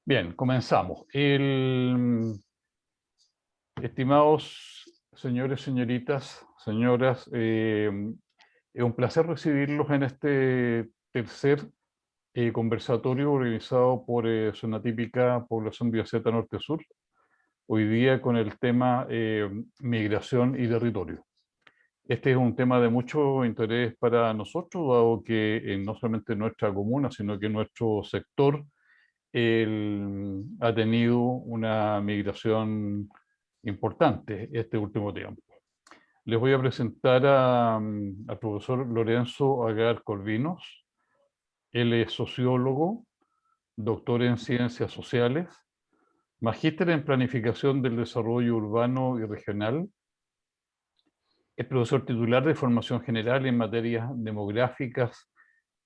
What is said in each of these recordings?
Bien, comenzamos. Estimados señores, señoritas, señoras, es un placer recibirlos en este tercer conversatorio organizado por Zona Típica Población Bioceta Norte-Sur, hoy día con el tema migración y territorio. Este es un tema de mucho interés para nosotros, dado que no solamente nuestra comuna, sino que nuestro sector ha tenido una migración importante este último tiempo. Les voy a presentar al profesor Lorenzo Agar Corvinos. Él es sociólogo, doctor en ciencias sociales, magíster en planificación del desarrollo urbano y regional. Es profesor titular de formación general en materias demográficas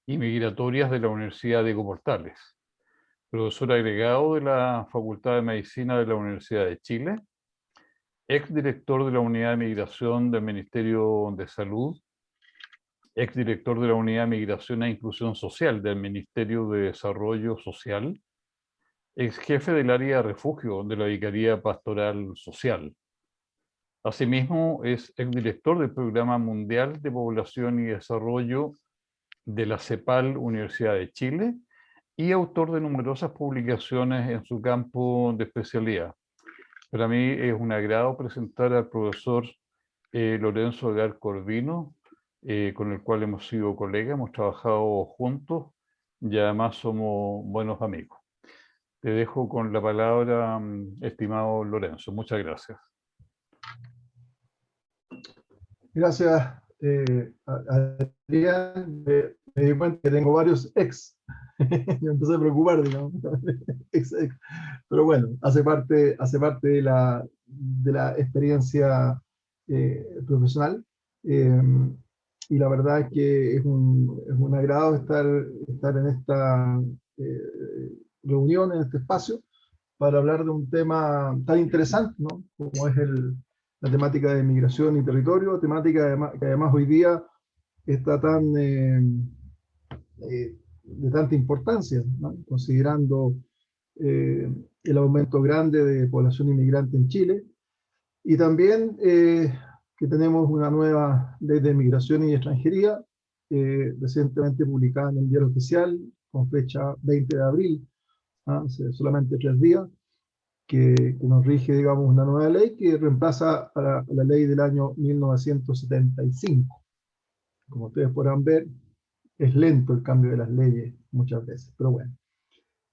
y migratorias de la Universidad de Portales. Profesor agregado de la Facultad de Medicina de la Universidad de Chile, exdirector de la Unidad de Migración del Ministerio de Salud, exdirector de la Unidad de Migración e Inclusión Social del Ministerio de Desarrollo Social, exjefe del área de refugio de la Vicaría Pastoral Social. Asimismo, es exdirector del Programa Mundial de Población y Desarrollo de la CEPAL Universidad de Chile y autor de numerosas publicaciones en su campo de especialidad. Para mí es un agrado presentar al profesor Lorenzo Agar Corvino, con el cual hemos sido colegas, hemos trabajado juntos y además somos buenos amigos. Te dejo con la palabra, estimado Lorenzo. Muchas gracias. Gracias, Adrián. Me di cuenta que tengo varios ex. Me empecé a preocupar, digamos. Ex. Pero bueno, hace parte de la experiencia profesional. Y la verdad es que es un agrado estar en esta reunión, en este espacio, para hablar de un tema tan interesante, ¿no? Como es la temática de migración y territorio, temática que además hoy día está de tanta importancia, ¿no? Considerando el aumento grande de población inmigrante en Chile, y también que tenemos una nueva ley de migración y extranjería, recientemente publicada en el Diario Oficial, con fecha 20 de abril, hace solamente 3 días, que nos rige, digamos, una nueva ley que reemplaza a la ley del año 1975. Como ustedes podrán ver, es lento el cambio de las leyes muchas veces, pero bueno.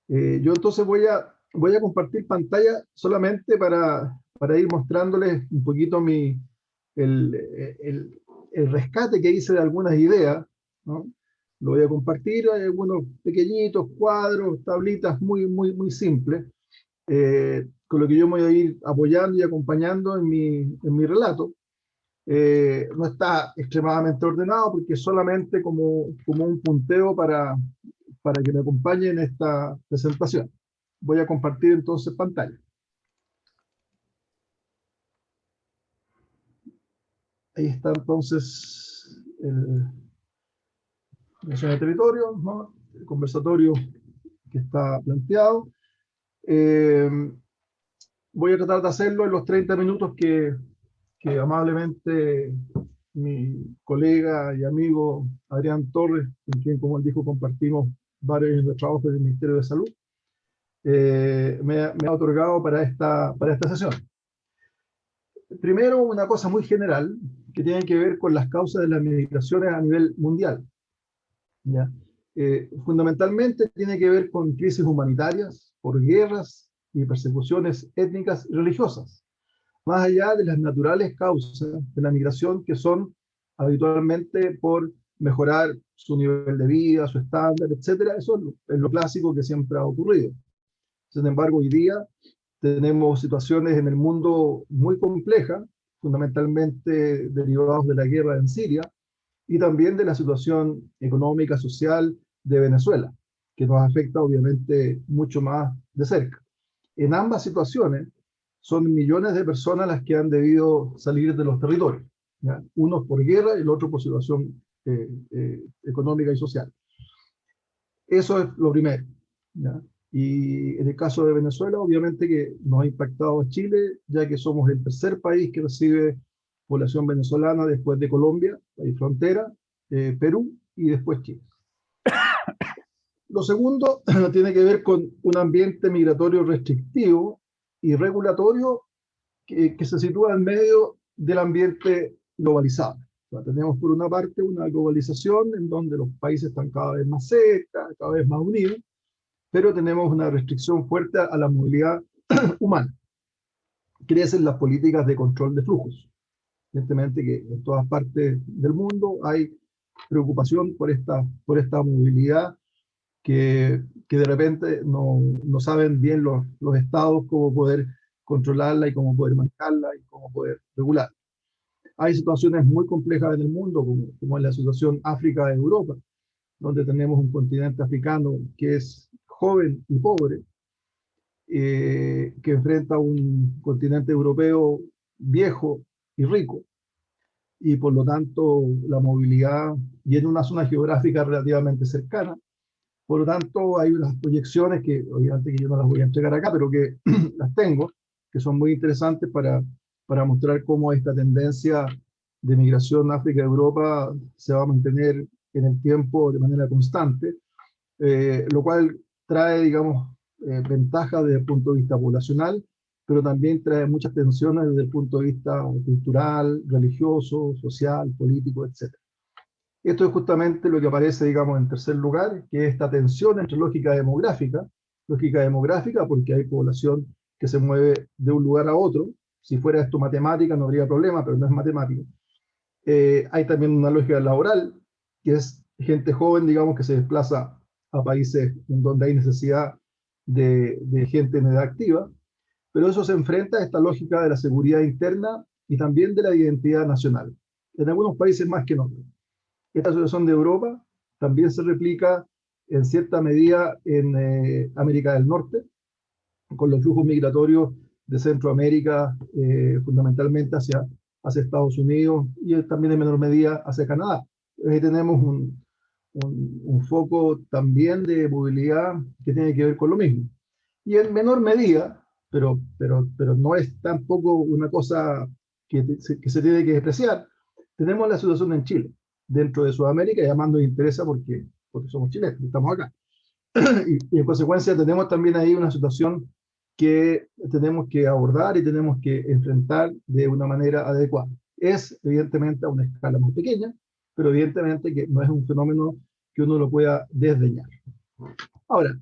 Yo entonces voy a compartir pantalla solamente para ir mostrándoles un poquito el rescate que hice de algunas ideas, ¿no? Lo voy a compartir, hay algunos pequeñitos cuadros, tablitas muy simples, con lo que yo me voy a ir apoyando y acompañando en mi relato. No está extremadamente ordenado porque es solamente como un punteo para que me acompañen en esta presentación. Voy a compartir entonces pantalla. Ahí está entonces la zona de territorio, ¿no? El conversatorio que está planteado. Voy a tratar de hacerlo en los 30 minutos que amablemente mi colega y amigo Adrián Torres, con quien, como él dijo, compartimos varios años de trabajo del Ministerio de Salud, me ha otorgado para esta sesión. Primero, una cosa muy general que tiene que ver con las causas de las migraciones a nivel mundial, ¿ya? Fundamentalmente tiene que ver con crisis humanitarias, por guerras y persecuciones étnicas y religiosas, más allá de las naturales causas de la migración, que son habitualmente por mejorar su nivel de vida, su estándar, etc. Eso es lo clásico que siempre ha ocurrido. Sin embargo, hoy día tenemos situaciones en el mundo muy complejas, fundamentalmente derivados de la guerra en Siria y también de la situación económica, social de Venezuela, que nos afecta obviamente mucho más de cerca. En ambas situaciones son millones de personas las que han debido salir de los territorios, ¿ya? Unos por guerra y el otro por situación económica y social. Eso es lo primero, ¿ya? Y en el caso de Venezuela, obviamente que nos ha impactado a Chile, ya que somos el tercer país que recibe población venezolana después de Colombia, país frontera, Perú y después Chile. Lo segundo tiene que ver con un ambiente migratorio restrictivo y regulatorio que se sitúa en medio del ambiente globalizado. O sea, tenemos por una parte una globalización en donde los países están cada vez más cerca, cada vez más unidos, pero tenemos una restricción fuerte a la movilidad humana. Crecen las políticas de control de flujos. Evidentemente que en todas partes del mundo hay preocupación por esta movilidad que de repente no saben bien los estados cómo poder controlarla y cómo poder manejarla y cómo poder regularla. Hay situaciones muy complejas en el mundo, como es la situación África-Europa, donde tenemos un continente africano que es joven y pobre, que enfrenta un continente europeo viejo y rico, y por lo tanto la movilidad, y en una zona geográfica relativamente cercana. Por lo tanto, hay unas proyecciones que, obviamente, que yo no las voy a entregar acá, pero que las tengo, que son muy interesantes para mostrar cómo esta tendencia de migración África-Europa se va a mantener en el tiempo de manera constante, lo cual trae, digamos, ventajas desde el punto de vista poblacional, pero también trae muchas tensiones desde el punto de vista cultural, religioso, social, político, etc. Esto es justamente lo que aparece, digamos, en tercer lugar, que es esta tensión entre lógica demográfica porque hay población que se mueve de un lugar a otro. Si fuera esto matemática no habría problema, pero no es matemática. Hay también una lógica laboral, que es gente joven, digamos, que se desplaza a países en donde hay necesidad de gente en edad activa, pero eso se enfrenta a esta lógica de la seguridad interna y también de la identidad nacional, en algunos países más que en otros. Esta situación de Europa también se replica en cierta medida en América del Norte, con los flujos migratorios de Centroamérica, fundamentalmente hacia Estados Unidos y también en menor medida hacia Canadá. Ahí tenemos un foco también de movilidad que tiene que ver con lo mismo. Y en menor medida, pero no es tampoco una cosa que se tiene que despreciar, tenemos la situación en Chile, dentro de Sudamérica, y además nos interesa porque somos chilenos, estamos acá. Y en consecuencia tenemos también ahí una situación que tenemos que abordar y tenemos que enfrentar de una manera adecuada. Es evidentemente a una escala muy pequeña, pero evidentemente que no es un fenómeno que uno lo pueda desdeñar. Ahora,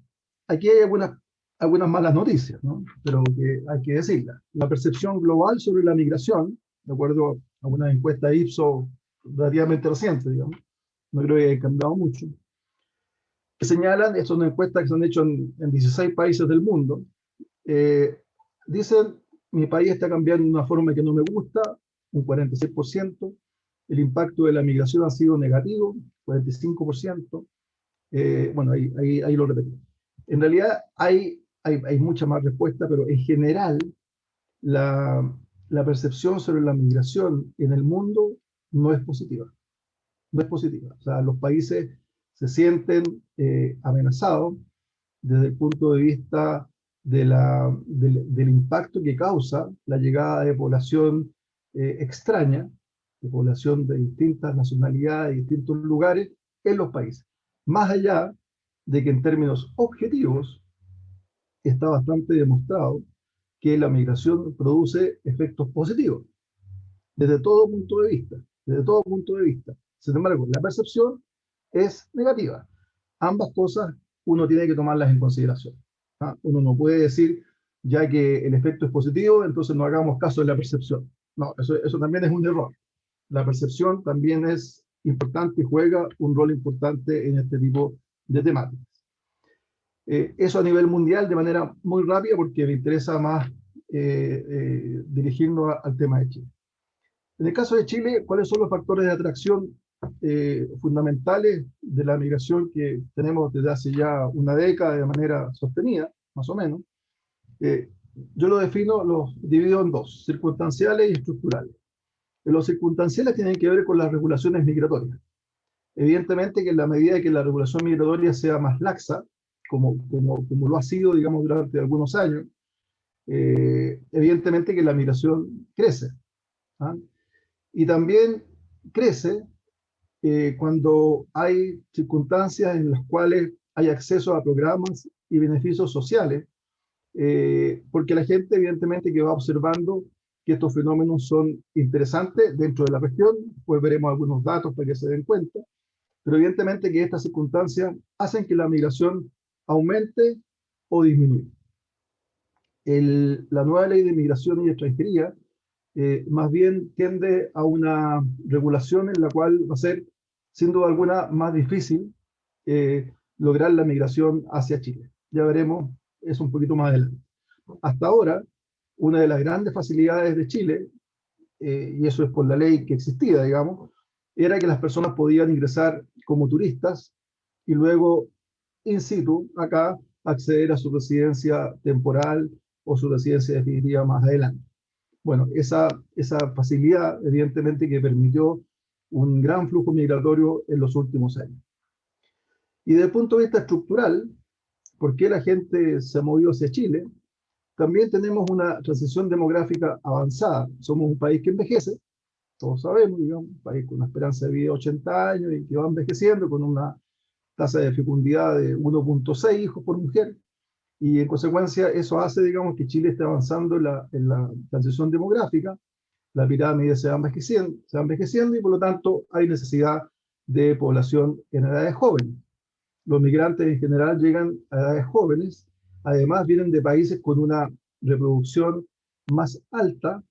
aquí hay algunas malas noticias, ¿no? Pero que hay que decirlas. La percepción global sobre la migración, de acuerdo a una encuesta Ipsos relativamente reciente, digamos, no creo que haya cambiado mucho, que señalan, estas son encuestas que se han hecho en 16 países del mundo, dicen, mi país está cambiando de una forma que no me gusta, un 46%, el impacto de la migración ha sido negativo, 45%, bueno, ahí lo repetí. En realidad hay mucha más respuesta, pero en general la percepción sobre la migración en el mundo no es positiva. No es positiva. O sea, los países se sienten amenazados desde el punto de vista del impacto que causa la llegada de población extraña, de población de distintas nacionalidades, de distintos lugares en los países. Más allá de que en términos objetivos está bastante demostrado que la migración produce efectos positivos, desde todo punto de vista, desde todo punto de vista. Sin embargo, la percepción es negativa. Ambas cosas uno tiene que tomarlas en consideración. ¿Ah? Uno no puede decir, ya que el efecto es positivo, entonces no hagamos caso de la percepción. No, eso también es un error. La percepción también es importante y juega un rol importante en este tipo de temáticas. Eso a nivel mundial de manera muy rápida porque me interesa más dirigirnos al tema de Chile. En el caso de Chile, ¿cuáles son los factores de atracción fundamentales de la migración que tenemos desde hace ya una década de manera sostenida, más o menos? Yo lo divido en dos, circunstanciales y estructurales. Los circunstanciales tienen que ver con las regulaciones migratorias. Evidentemente que en la medida que la regulación migratoria sea más laxa, como lo ha sido, digamos, durante algunos años, evidentemente que la migración crece. ¿Ah? Y también crece cuando hay circunstancias en las cuales hay acceso a programas y beneficios sociales, porque la gente evidentemente que va observando que estos fenómenos son interesantes dentro de la región, pues veremos algunos datos para que se den cuenta, pero evidentemente que estas circunstancias hacen que la migración aumente o disminuya. La nueva ley de migración y extranjería más bien tiende a una regulación en la cual va a ser, sin duda alguna, más difícil lograr la migración hacia Chile. Ya veremos eso un poquito más adelante. Hasta ahora, una de las grandes facilidades de Chile, y eso es por la ley que existía, digamos, era que las personas podían ingresar como turistas y luego, in situ, acá, acceder a su residencia temporal o su residencia definitiva más adelante. Bueno, esa facilidad, evidentemente, que permitió un gran flujo migratorio en los últimos años. Y desde el punto de vista estructural, ¿por qué la gente se ha movido hacia Chile? También tenemos una transición demográfica avanzada. Somos un país que envejece, todos sabemos, digamos, un país con una esperanza de vida de 80 años y que va envejeciendo con una tasa de fecundidad de 1,6 hijos por mujer. Y en consecuencia eso hace, digamos, que Chile esté avanzando en la transición demográfica, la pirámide se va envejeciendo y por lo tanto hay necesidad de población en edades jóvenes. Los migrantes en general llegan a edades jóvenes, además vienen de países con una reproducción más alta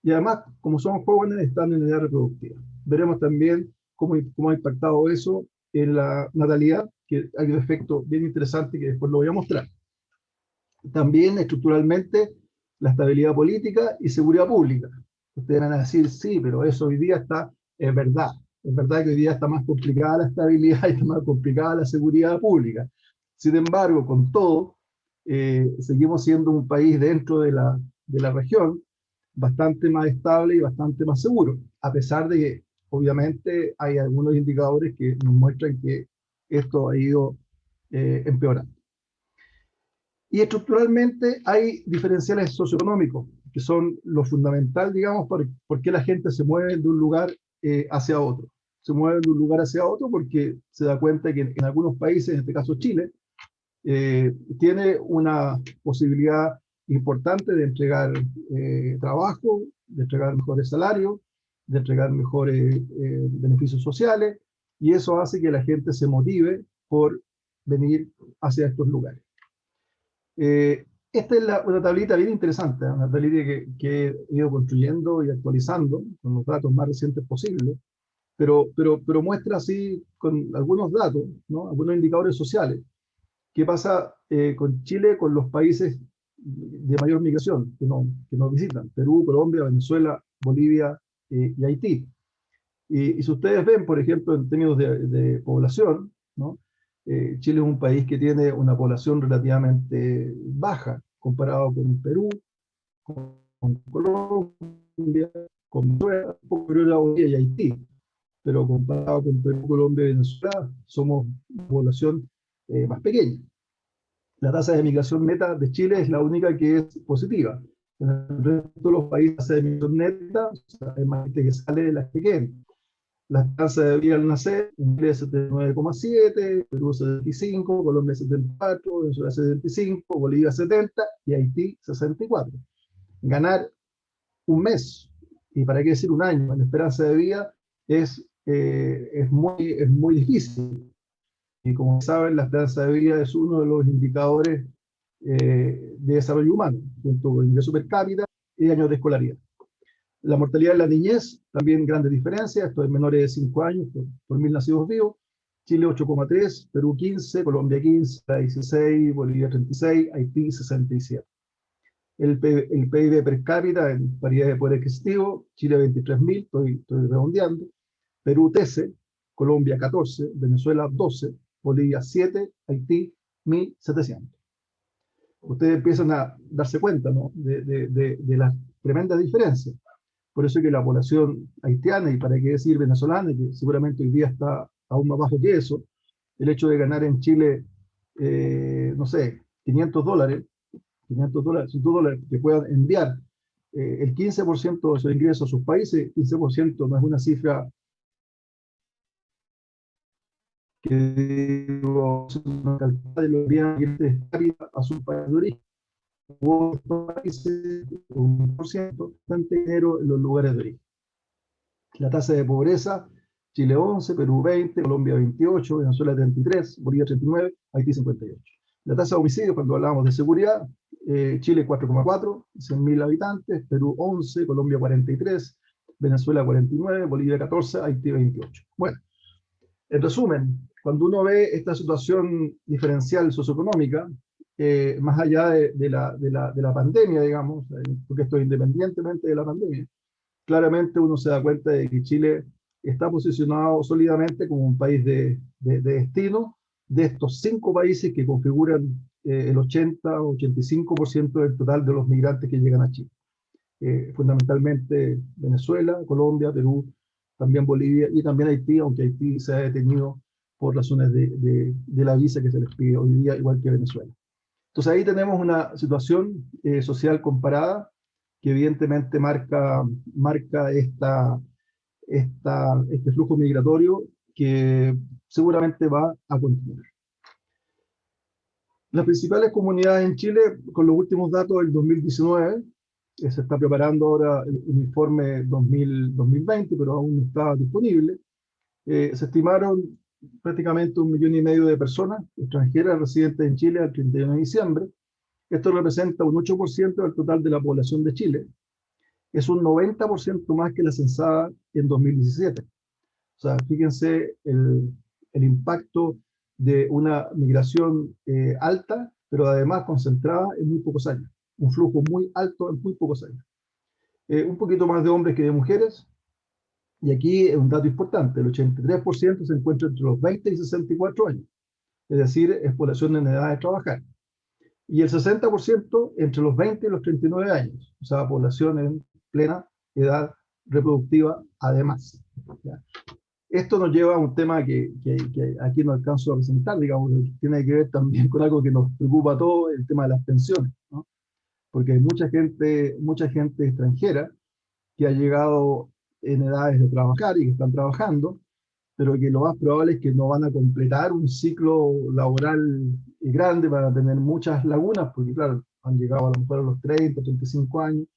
y además, como son jóvenes, están en edad reproductiva. Veremos también cómo ha impactado eso en la natalidad, que hay un efecto bien interesante que después lo voy a mostrar. También estructuralmente la estabilidad política y seguridad pública. Ustedes van a decir, sí, pero eso hoy día es verdad. Es verdad que hoy día está más complicada la estabilidad y está más complicada la seguridad pública. Sin embargo, con todo, seguimos siendo un país dentro de la región bastante más estable y bastante más seguro, a pesar de que obviamente hay algunos indicadores que nos muestran que esto ha ido empeorando. Y estructuralmente hay diferenciales socioeconómicos, que son lo fundamental, digamos, por qué la gente se mueve de un lugar hacia otro. Se mueve de un lugar hacia otro porque se da cuenta que en algunos países, en este caso Chile, tiene una posibilidad importante de entregar trabajo, de entregar mejores salarios, de entregar mejores beneficios sociales, y eso hace que la gente se motive por venir hacia estos lugares. Esta es una tablita bien interesante, una tablita que he ido construyendo y actualizando con los datos más recientes posibles, pero muestra así con algunos datos, ¿no? Algunos indicadores sociales. ¿Qué pasa con Chile, con los países de mayor migración que nos visitan? Perú, Colombia, Venezuela, Bolivia y Haití. Y si ustedes ven, por ejemplo, en términos de población, ¿no? Chile es un país que tiene una población relativamente baja comparado con Perú, con Colombia, con Venezuela, Bolivia y Haití. Pero comparado con Perú, Colombia y Venezuela, somos una población más pequeña. La tasa de migración neta de Chile es la única que es positiva. En el resto de los países, la tasa de migración neta, o sea, hay más gente que sale de las que quedan. La tasa de vida al nacer, en Chile es 79,7, Perú 75, Colombia 74, Venezuela 75, Bolivia 70 y Haití 64. Ganar un mes, y para qué decir un año, en esperanza de vida es muy difícil. Y como saben, la esperanza de vida es uno de los indicadores de desarrollo humano, junto con el ingreso per cápita y años de escolaridad. La mortalidad en la niñez, también grandes diferencias, esto es menores de 5 años por 1000 nacidos vivos. Chile 8,3, Perú 15, Colombia 15, 16, Bolivia 36, Haití 67. El PIB per cápita en paridad de poder adquisitivo, Chile 23.000, estoy redondeando, Perú 13, Colombia 14, Venezuela 12, Bolivia 7, Haití 1.700. Ustedes empiezan a darse cuenta, ¿no? de las tremendas diferencias. Por eso es que la población haitiana, y para qué decir venezolana, que seguramente hoy día está aún más bajo que eso, el hecho de ganar en Chile no sé, $500, 100 dólares que puedan enviar el 15% de sus ingresos a sus países, 15% no es una cifra que digo, una calculada de los bienes a su país de origen. O estos países, un por ciento, bastante dinero en los lugares de origen. La tasa de pobreza, Chile 11, Perú 20, Colombia 28, Venezuela 33, Bolivia 39, Haití 58. La tasa de homicidios, cuando hablamos de seguridad, Chile 4,4, 100.000 habitantes, Perú 11, Colombia 43, Venezuela 49, Bolivia 14, Haití 28. Bueno, en resumen, cuando uno ve esta situación diferencial socioeconómica, más allá de la pandemia, digamos, porque esto es independientemente de la pandemia, claramente uno se da cuenta de que Chile está posicionado sólidamente como un país de destino de estos 5 países que configuran el 80 o 85% del total de los migrantes que llegan a Chile. Fundamentalmente Venezuela, Colombia, Perú, también Bolivia y también Haití, aunque Haití se ha detenido por razones de la visa que se les pide hoy día, igual que Venezuela. Entonces ahí tenemos una situación social comparada que evidentemente marca este flujo migratorio que seguramente va a continuar. Las principales comunidades en Chile, con los últimos datos del 2019, se está preparando ahora el informe 2020, pero aún no está disponible, se estimaron prácticamente 1,5 millones de personas extranjeras residentes en Chile al 31 de diciembre. Esto representa un 8% del total de la población de Chile. Es un 90% más que la censada en 2017. O sea, fíjense el impacto de una migración alta, pero además concentrada en muy pocos años. Un flujo muy alto en muy pocos años. Un poquito más de hombres que de mujeres. Y aquí es un dato importante, el 83% se encuentra entre los 20 y 64 años. Es decir, es población en edad de trabajar. Y el 60% entre los 20 y los 39 años. O sea, población en plena edad reproductiva además. ¿Ya? Esto nos lleva a un tema que aquí no alcanzo a presentar, digamos, que tiene que ver también con algo que nos preocupa a todos, el tema de las pensiones, ¿no? Porque hay mucha gente extranjera que ha llegado en edades de trabajar y que están trabajando, pero que lo más probable es que no van a completar un ciclo laboral grande, van a tener muchas lagunas, porque claro, han llegado a lo mejor a los 30, 35 años,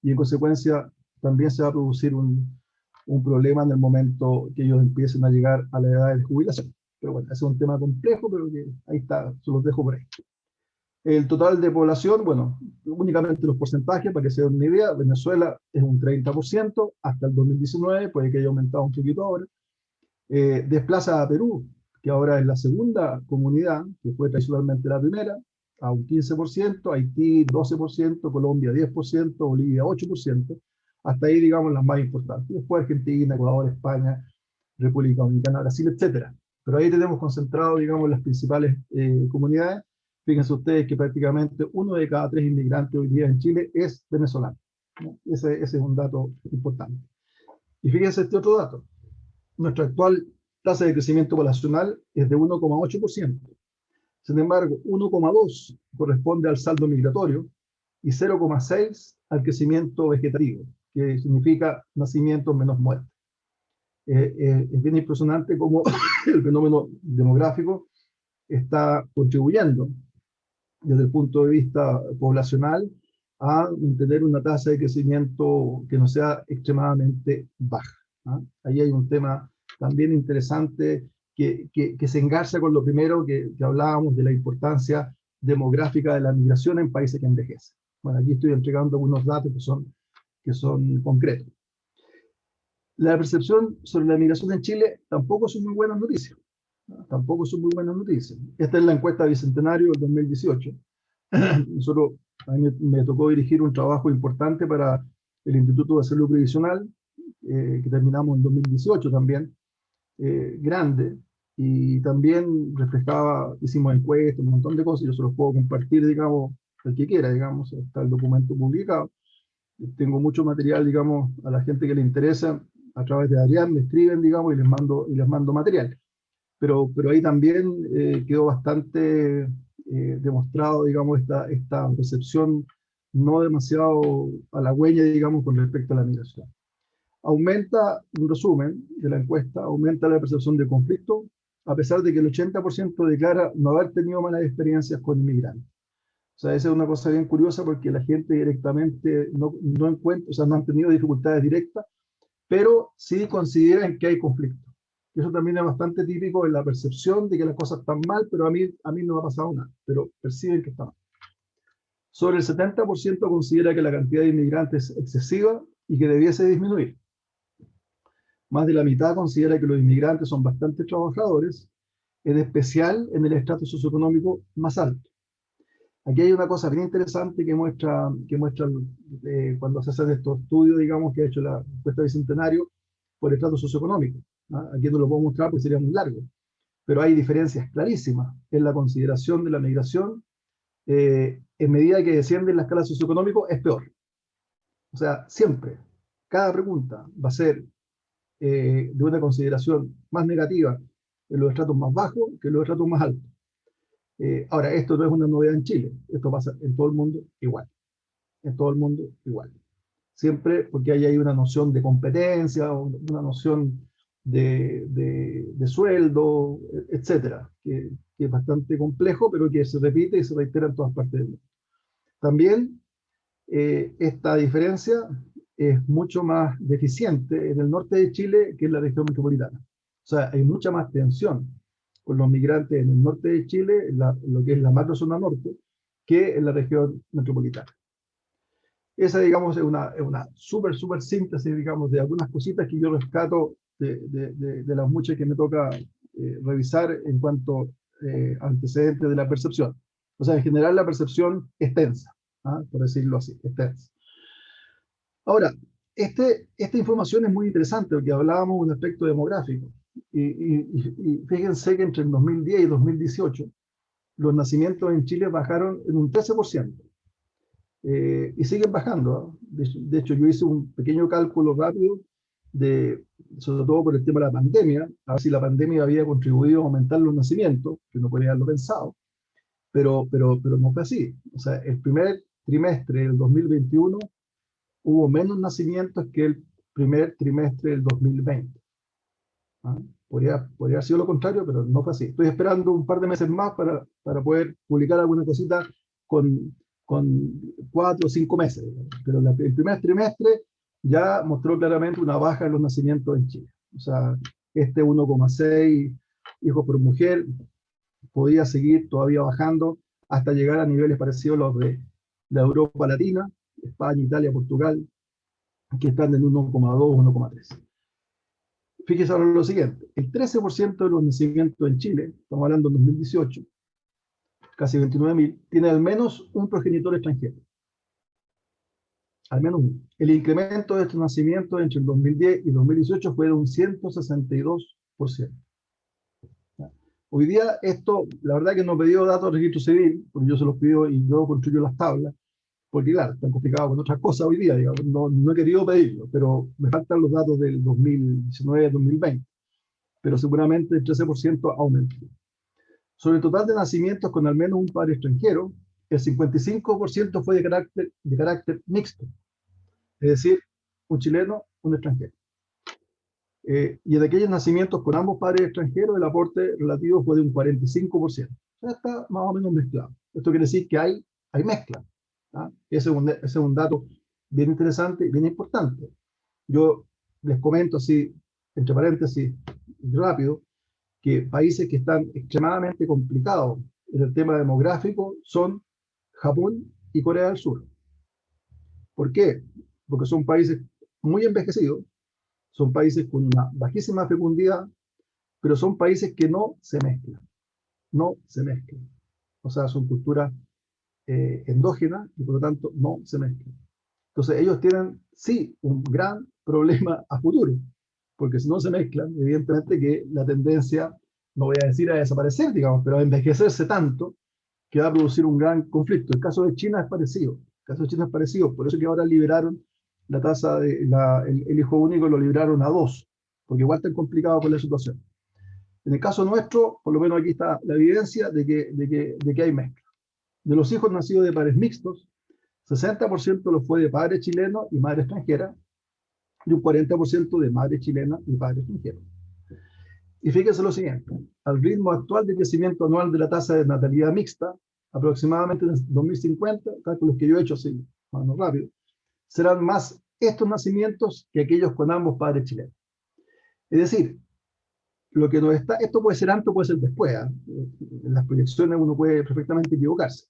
y en consecuencia también se va a producir un problema en el momento que ellos empiecen a llegar a la edad de jubilación. Pero bueno, ese es un tema complejo, pero que ahí está, se los dejo por ahí. El total de población, bueno, únicamente los porcentajes, para que se den una idea, Venezuela es un 30% hasta el 2019, puede que haya aumentado un poquito ahora. Desplaza a Perú, que ahora es la segunda comunidad, que fue tradicionalmente la primera, a un 15%, Haití 12%, Colombia 10%, Bolivia 8%, hasta ahí, digamos, las más importantes. Después Argentina, Ecuador, España, República Dominicana, Brasil, etcétera. Pero ahí tenemos concentrado, digamos, las principales comunidades. Fíjense ustedes que prácticamente 1 de cada 3 inmigrantes hoy día en Chile es venezolano, ¿no? Ese es un dato importante. Y fíjense este otro dato. Nuestra actual tasa de crecimiento poblacional es de 1,8%. Sin embargo, 1,2% corresponde al saldo migratorio y 0,6% al crecimiento vegetativo, que significa nacimientos menos muertes. Es bien impresionante cómo el fenómeno demográfico está contribuyendo desde el punto de vista poblacional a mantener una tasa de crecimiento que no sea extremadamente baja, ¿no? Ahí hay un tema también interesante que se engarza con lo primero que hablábamos de la importancia demográfica de la migración en países que envejecen. Bueno, aquí estoy entregando algunos datos que son concretos. La percepción sobre la migración en Chile tampoco son muy buenas noticias. Tampoco son muy buenas noticias. Esta es la encuesta Bicentenario del 2018. A mí me tocó dirigir un trabajo importante para el Instituto de Salud Previsional, que terminamos en 2018 también, grande, y también reflejaba, hicimos encuestas, un montón de cosas, yo se los puedo compartir, digamos, el que quiera, digamos, está el documento publicado. Tengo mucho material, digamos, a la gente que le interesa, a través de Adrián, me escriben, digamos, y les mando material. Pero ahí también quedó bastante demostrado, digamos, esta percepción no demasiado halagüeña, digamos, con respecto a la migración. Aumenta, un resumen de la encuesta, aumenta la percepción de conflicto, a pesar de que el 80% declara no haber tenido malas experiencias con inmigrantes. O sea, esa es una cosa bien curiosa porque la gente directamente no encuentra, o sea, no han tenido dificultades directas, pero sí consideran que hay conflicto. Y eso también es bastante típico en la percepción de que las cosas están mal, pero a mí no me ha pasado nada, pero perciben que está mal. Sobre el 70% considera que la cantidad de inmigrantes es excesiva y que debiese disminuir. Más de la mitad considera que los inmigrantes son bastante trabajadores, en especial en el estrato socioeconómico más alto. Aquí hay una cosa bien interesante que muestra cuando se hacen estos estudios, digamos, que ha hecho la encuesta Bicentenario por estrato socioeconómico. ¿No? Aquí no lo puedo mostrar porque sería muy largo, pero hay diferencias clarísimas en la consideración de la migración. En medida que desciende en la escala socioeconómica, es peor. O sea, siempre, cada pregunta va a ser de una consideración más negativa en los estratos más bajos que en los estratos más altos. Ahora, esto no es una novedad en Chile, esto pasa en todo el mundo igual, en todo el mundo igual. Siempre porque hay una noción de competencia, una noción de sueldo, etcétera, que es bastante complejo, pero que se repite y se reitera en todas partes del mundo. También esta diferencia es mucho más deficiente en el norte de Chile que en la región metropolitana. O sea, hay mucha más tensión con los migrantes en el norte de Chile, en lo que es la macrozona norte, que en la región metropolitana. Esa, digamos, es una súper síntesis, digamos, de algunas cositas que yo rescato de las muchas que me toca revisar en cuanto a antecedentes de la percepción. O sea, en general la percepción es tensa, por decirlo así, es tensa. Ahora, esta información es muy interesante porque hablábamos de un aspecto demográfico. Y fíjense que entre el 2010 y 2018 los nacimientos en Chile bajaron en un 13%. Y siguen bajando. De hecho, yo hice un pequeño cálculo rápido, sobre todo por el tema de la pandemia, a ver si la pandemia había contribuido a aumentar los nacimientos, que no podría haberlo pensado, pero no fue así. O sea, el primer trimestre del 2021 hubo menos nacimientos que el primer trimestre del 2020. ¿Ah? Podría haber sido lo contrario, pero no fue así. Estoy esperando un par de meses más para poder publicar alguna cosita con 4 o 5 meses. Pero el primer trimestre ya mostró claramente una baja en los nacimientos en Chile. O sea, este 1,6 hijos por mujer podía seguir todavía bajando hasta llegar a niveles parecidos a los de Europa Latina, España, Italia, Portugal, que están en 1,2, 1,3. Fíjese ahora lo siguiente, el 13% de los nacimientos en Chile, estamos hablando de 2018, casi 29.000, tiene al menos un progenitor extranjero. Al menos uno. El incremento de estos nacimientos entre el 2010 y 2018 fue de un 162%. Hoy día esto, la verdad que no he pedido datos del registro civil, porque yo se los pido y yo construyo las tablas, porque claro, están complicados con otras cosas hoy día, digamos, no he querido pedirlo, pero me faltan los datos del 2019-2020, pero seguramente el 13% aumentó. Sobre el total de nacimientos con al menos un padre extranjero, el 55% fue de carácter mixto, es decir, un chileno, un extranjero. Y de aquellos nacimientos con ambos padres extranjeros, el aporte relativo fue de un 45%. O sea, está más o menos mezclado. Esto quiere decir que hay mezcla. Ese es un dato bien interesante y bien importante. Yo les comento así, entre paréntesis, rápido, que países que están extremadamente complicados en el tema demográfico son Japón y Corea del Sur. ¿Por qué? Porque son países muy envejecidos, son países con una bajísima fecundidad, pero son países que no se mezclan. No se mezclan. O sea, son culturas endógenas y por lo tanto no se mezclan. Entonces ellos tienen, sí, un gran problema a futuro, porque si no se mezclan, evidentemente que la tendencia, no voy a decir a desaparecer, digamos, pero a envejecerse tanto que va a producir un gran conflicto. El caso de China es parecido. El caso de China es parecido. Por eso que ahora liberaron la tasa de el hijo único, lo liberaron a 2, porque igual está complicado con la situación. En el caso nuestro, por lo menos aquí está la evidencia de que hay mezcla. De los hijos nacidos de padres mixtos, 60% lo fue de padre chileno y madre extranjera, y un 40% de madre chilena y padre extranjero. Y fíjense lo siguiente, al ritmo actual de crecimiento anual de la tasa de natalidad mixta, aproximadamente en 2050, cálculos que yo he hecho así, más rápido, serán más estos nacimientos que aquellos con ambos padres chilenos. Es decir, lo que nos está, esto puede ser antes o puede ser después, ¿eh? En las proyecciones uno puede perfectamente equivocarse,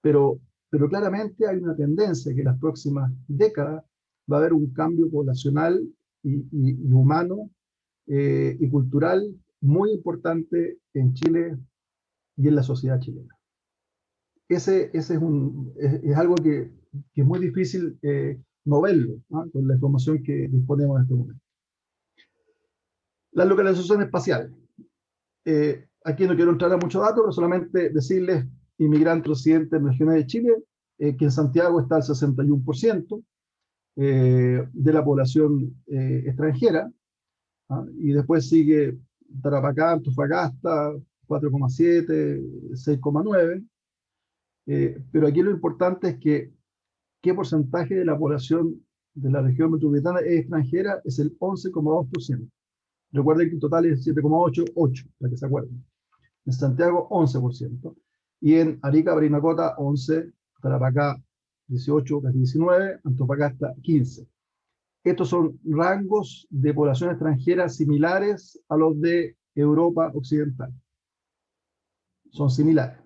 pero claramente hay una tendencia que en las próximas décadas va a haber un cambio poblacional y humano y cultural muy importante en Chile y en la sociedad chilena. Ese es algo que es muy difícil no verlo, ¿no? Con la información que disponemos en este momento. La localización espacial. Aquí no quiero entrar a muchos datos, pero solamente decirles, inmigrantes residentes en regiones de Chile, que en Santiago está el 61% de la población extranjera, ¿ah? Y después sigue Tarapacá, Antofagasta, 4,7, 6,9. Pero aquí lo importante es que qué porcentaje de la población de la región metropolitana es extranjera, es el 11,2%. Recuerden que el total es 7,88, para que se acuerden. En Santiago, 11%. Y en Arica, Parinacota, 11%, Tarapacá, 18, casi 19%, Antofagasta, 15%. Estos son rangos de población extranjera similares a los de Europa Occidental. Son similares.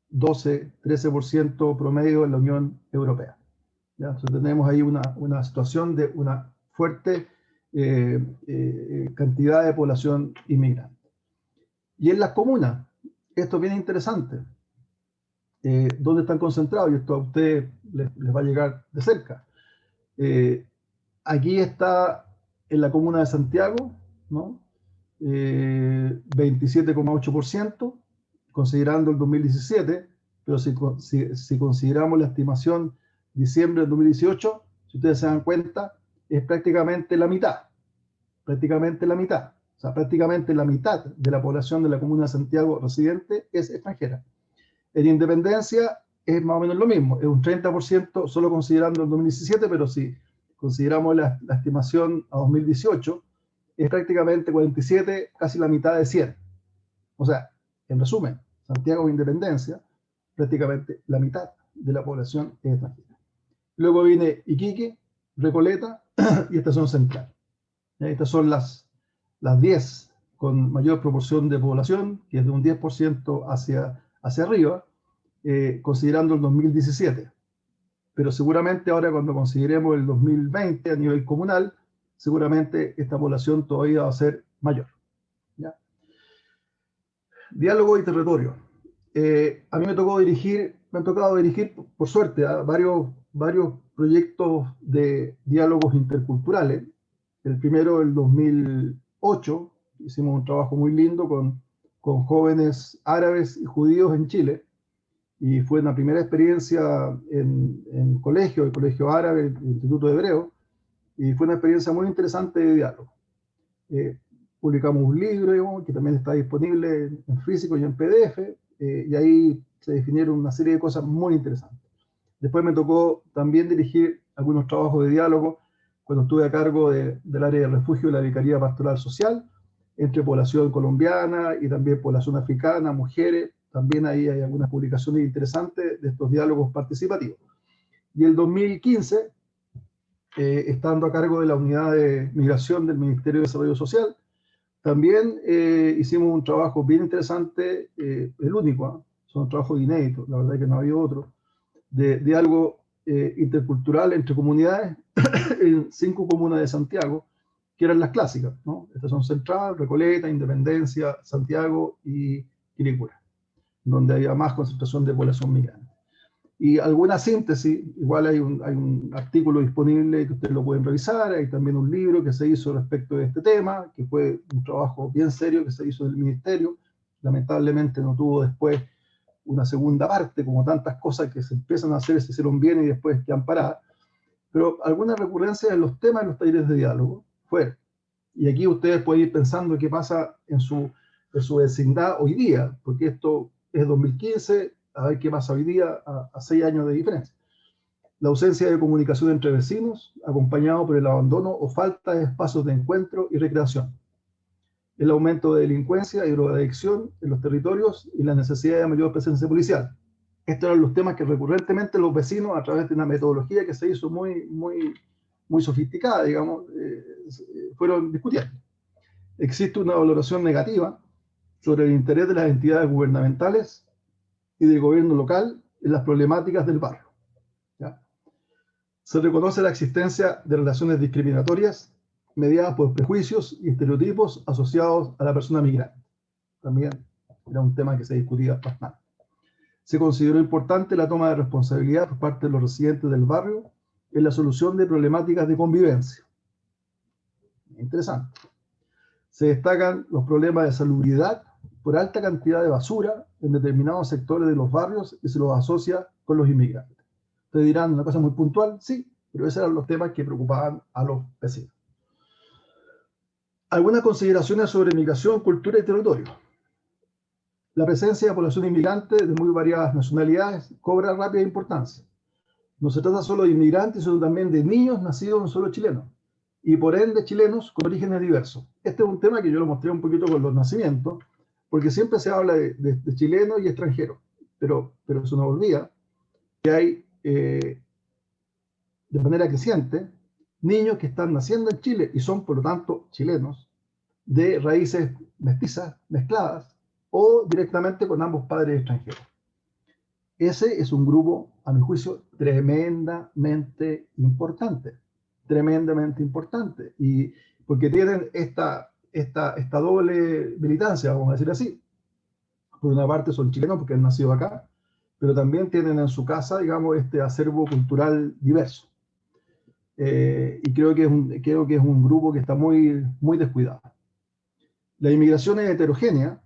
12, 13% promedio en la Unión Europea. ¿Ya? Entonces tenemos ahí una situación de una fuerte cantidad de población inmigrante. Y en las comunas, esto es bien interesante. ¿Dónde están concentrados? Y esto a ustedes les va a llegar de cerca. Aquí está en la comuna de Santiago, ¿no? 27,8%, considerando el 2017, pero si consideramos la estimación diciembre del 2018, si ustedes se dan cuenta, es prácticamente la mitad. Prácticamente la mitad. O sea, prácticamente la mitad de la población de la comuna de Santiago residente es extranjera. En Independencia es más o menos lo mismo, es un 30% solo considerando el 2017, pero si consideramos la estimación a 2018, es prácticamente 47, casi la mitad de 100. O sea, en resumen, Santiago e Independencia, prácticamente la mitad de la población es extranjera. Luego viene Iquique, Recoleta y Estación Central. Estas son las 10 con mayor proporción de población, que es de un 10% hacia arriba, considerando el 2017. Pero seguramente ahora cuando consideremos el 2020 a nivel comunal, seguramente esta población todavía va a ser mayor. ¿Ya? Diálogo y territorio. A mí me han tocado dirigir, por suerte, a varios proyectos de diálogos interculturales. El primero, el 2008, hicimos un trabajo muy lindo con jóvenes árabes y judíos en Chile, y fue una primera experiencia en el colegio árabe, el Instituto Hebreo, y fue una experiencia muy interesante de diálogo. Publicamos un libro, digamos, que también está disponible en físico y en PDF, y ahí se definieron una serie de cosas muy interesantes. Después me tocó también dirigir algunos trabajos de diálogo cuando estuve a cargo del área de refugio de la Vicaría Pastoral Social, entre población colombiana y también población africana, mujeres. También ahí hay algunas publicaciones interesantes de estos diálogos participativos. Y el 2015, estando a cargo de la unidad de migración del Ministerio de Desarrollo Social, también hicimos un trabajo bien interesante, el único, ¿eh? Son trabajos inéditos, la verdad es que no ha habido otro, de algo intercultural entre comunidades en 5 comunas de Santiago, que eran las clásicas, ¿no? Estación Central, Recoleta, Independencia, Santiago y Quilicura, donde había más concentración de población migrante. Y alguna síntesis, igual hay un artículo disponible que ustedes lo pueden revisar, hay también un libro que se hizo respecto de este tema, que fue un trabajo bien serio que se hizo del Ministerio, lamentablemente no tuvo después una segunda parte, como tantas cosas que se empiezan a hacer, se hicieron bien y después quedan paradas, pero alguna recurrencia en los temas de los talleres de diálogo fue, y aquí ustedes pueden ir pensando qué pasa en su de su vecindad hoy día, porque esto es 2015, a ver qué pasa hoy día, a 6 años de diferencia. La ausencia de comunicación entre vecinos, acompañado por el abandono o falta de espacios de encuentro y recreación. El aumento de delincuencia y drogadicción en los territorios y la necesidad de mayor presencia policial. Estos eran los temas que recurrentemente los vecinos, a través de una metodología que se hizo muy sofisticada, digamos, fueron discutiendo. Existe una valoración negativa sobre el interés de las entidades gubernamentales y del gobierno local en las problemáticas del barrio. ¿Ya? Se reconoce la existencia de relaciones discriminatorias mediadas por prejuicios y estereotipos asociados a la persona migrante. También era un tema que se discutía bastante. Se consideró importante la toma de responsabilidad por parte de los residentes del barrio en la solución de problemáticas de convivencia. Interesante. Se destacan los problemas de salubridad por alta cantidad de basura en determinados sectores de los barrios y se los asocia con los inmigrantes. Ustedes dirán, una cosa muy puntual, sí, pero esos eran los temas que preocupaban a los vecinos. Algunas consideraciones sobre migración, cultura y territorio. La presencia de población inmigrante de muy variadas nacionalidades cobra rápida importancia. No se trata solo de inmigrantes, sino también de niños nacidos en suelo chileno y por ende chilenos con orígenes diversos. Este es un tema que yo lo mostré un poquito con los nacimientos, porque siempre se habla de chilenos y extranjeros, pero se nos olvida que hay, de manera creciente, niños que están naciendo en Chile y son, por lo tanto, chilenos, de raíces mestizas, mezcladas, o directamente con ambos padres extranjeros. Ese es un grupo, a mi juicio, tremendamente importante, y porque tienen esta doble militancia, vamos a decir así. Por una parte son chilenos porque han nacido acá, pero también tienen en su casa, digamos, este acervo cultural diverso. Y creo que es un grupo que está muy descuidado. La inmigración es heterogénea,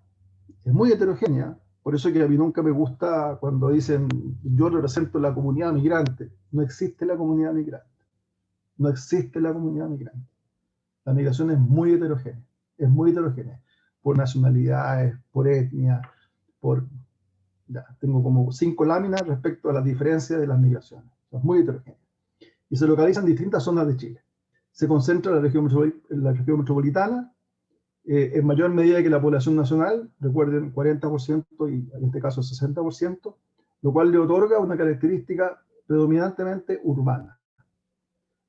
es muy heterogénea, por eso que a mí nunca me gusta cuando dicen yo represento la comunidad migrante. No existe la comunidad migrante. No existe la comunidad migrante. La migración es muy heterogénea, por nacionalidades, por etnia, tengo como 5 láminas respecto a las diferencias de las migraciones. Es muy heterogénea. Y se localiza en distintas zonas de Chile. Se concentra en la región metropolitana, en mayor medida que la población nacional, recuerden, 40% y en este caso 60%, lo cual le otorga una característica predominantemente urbana.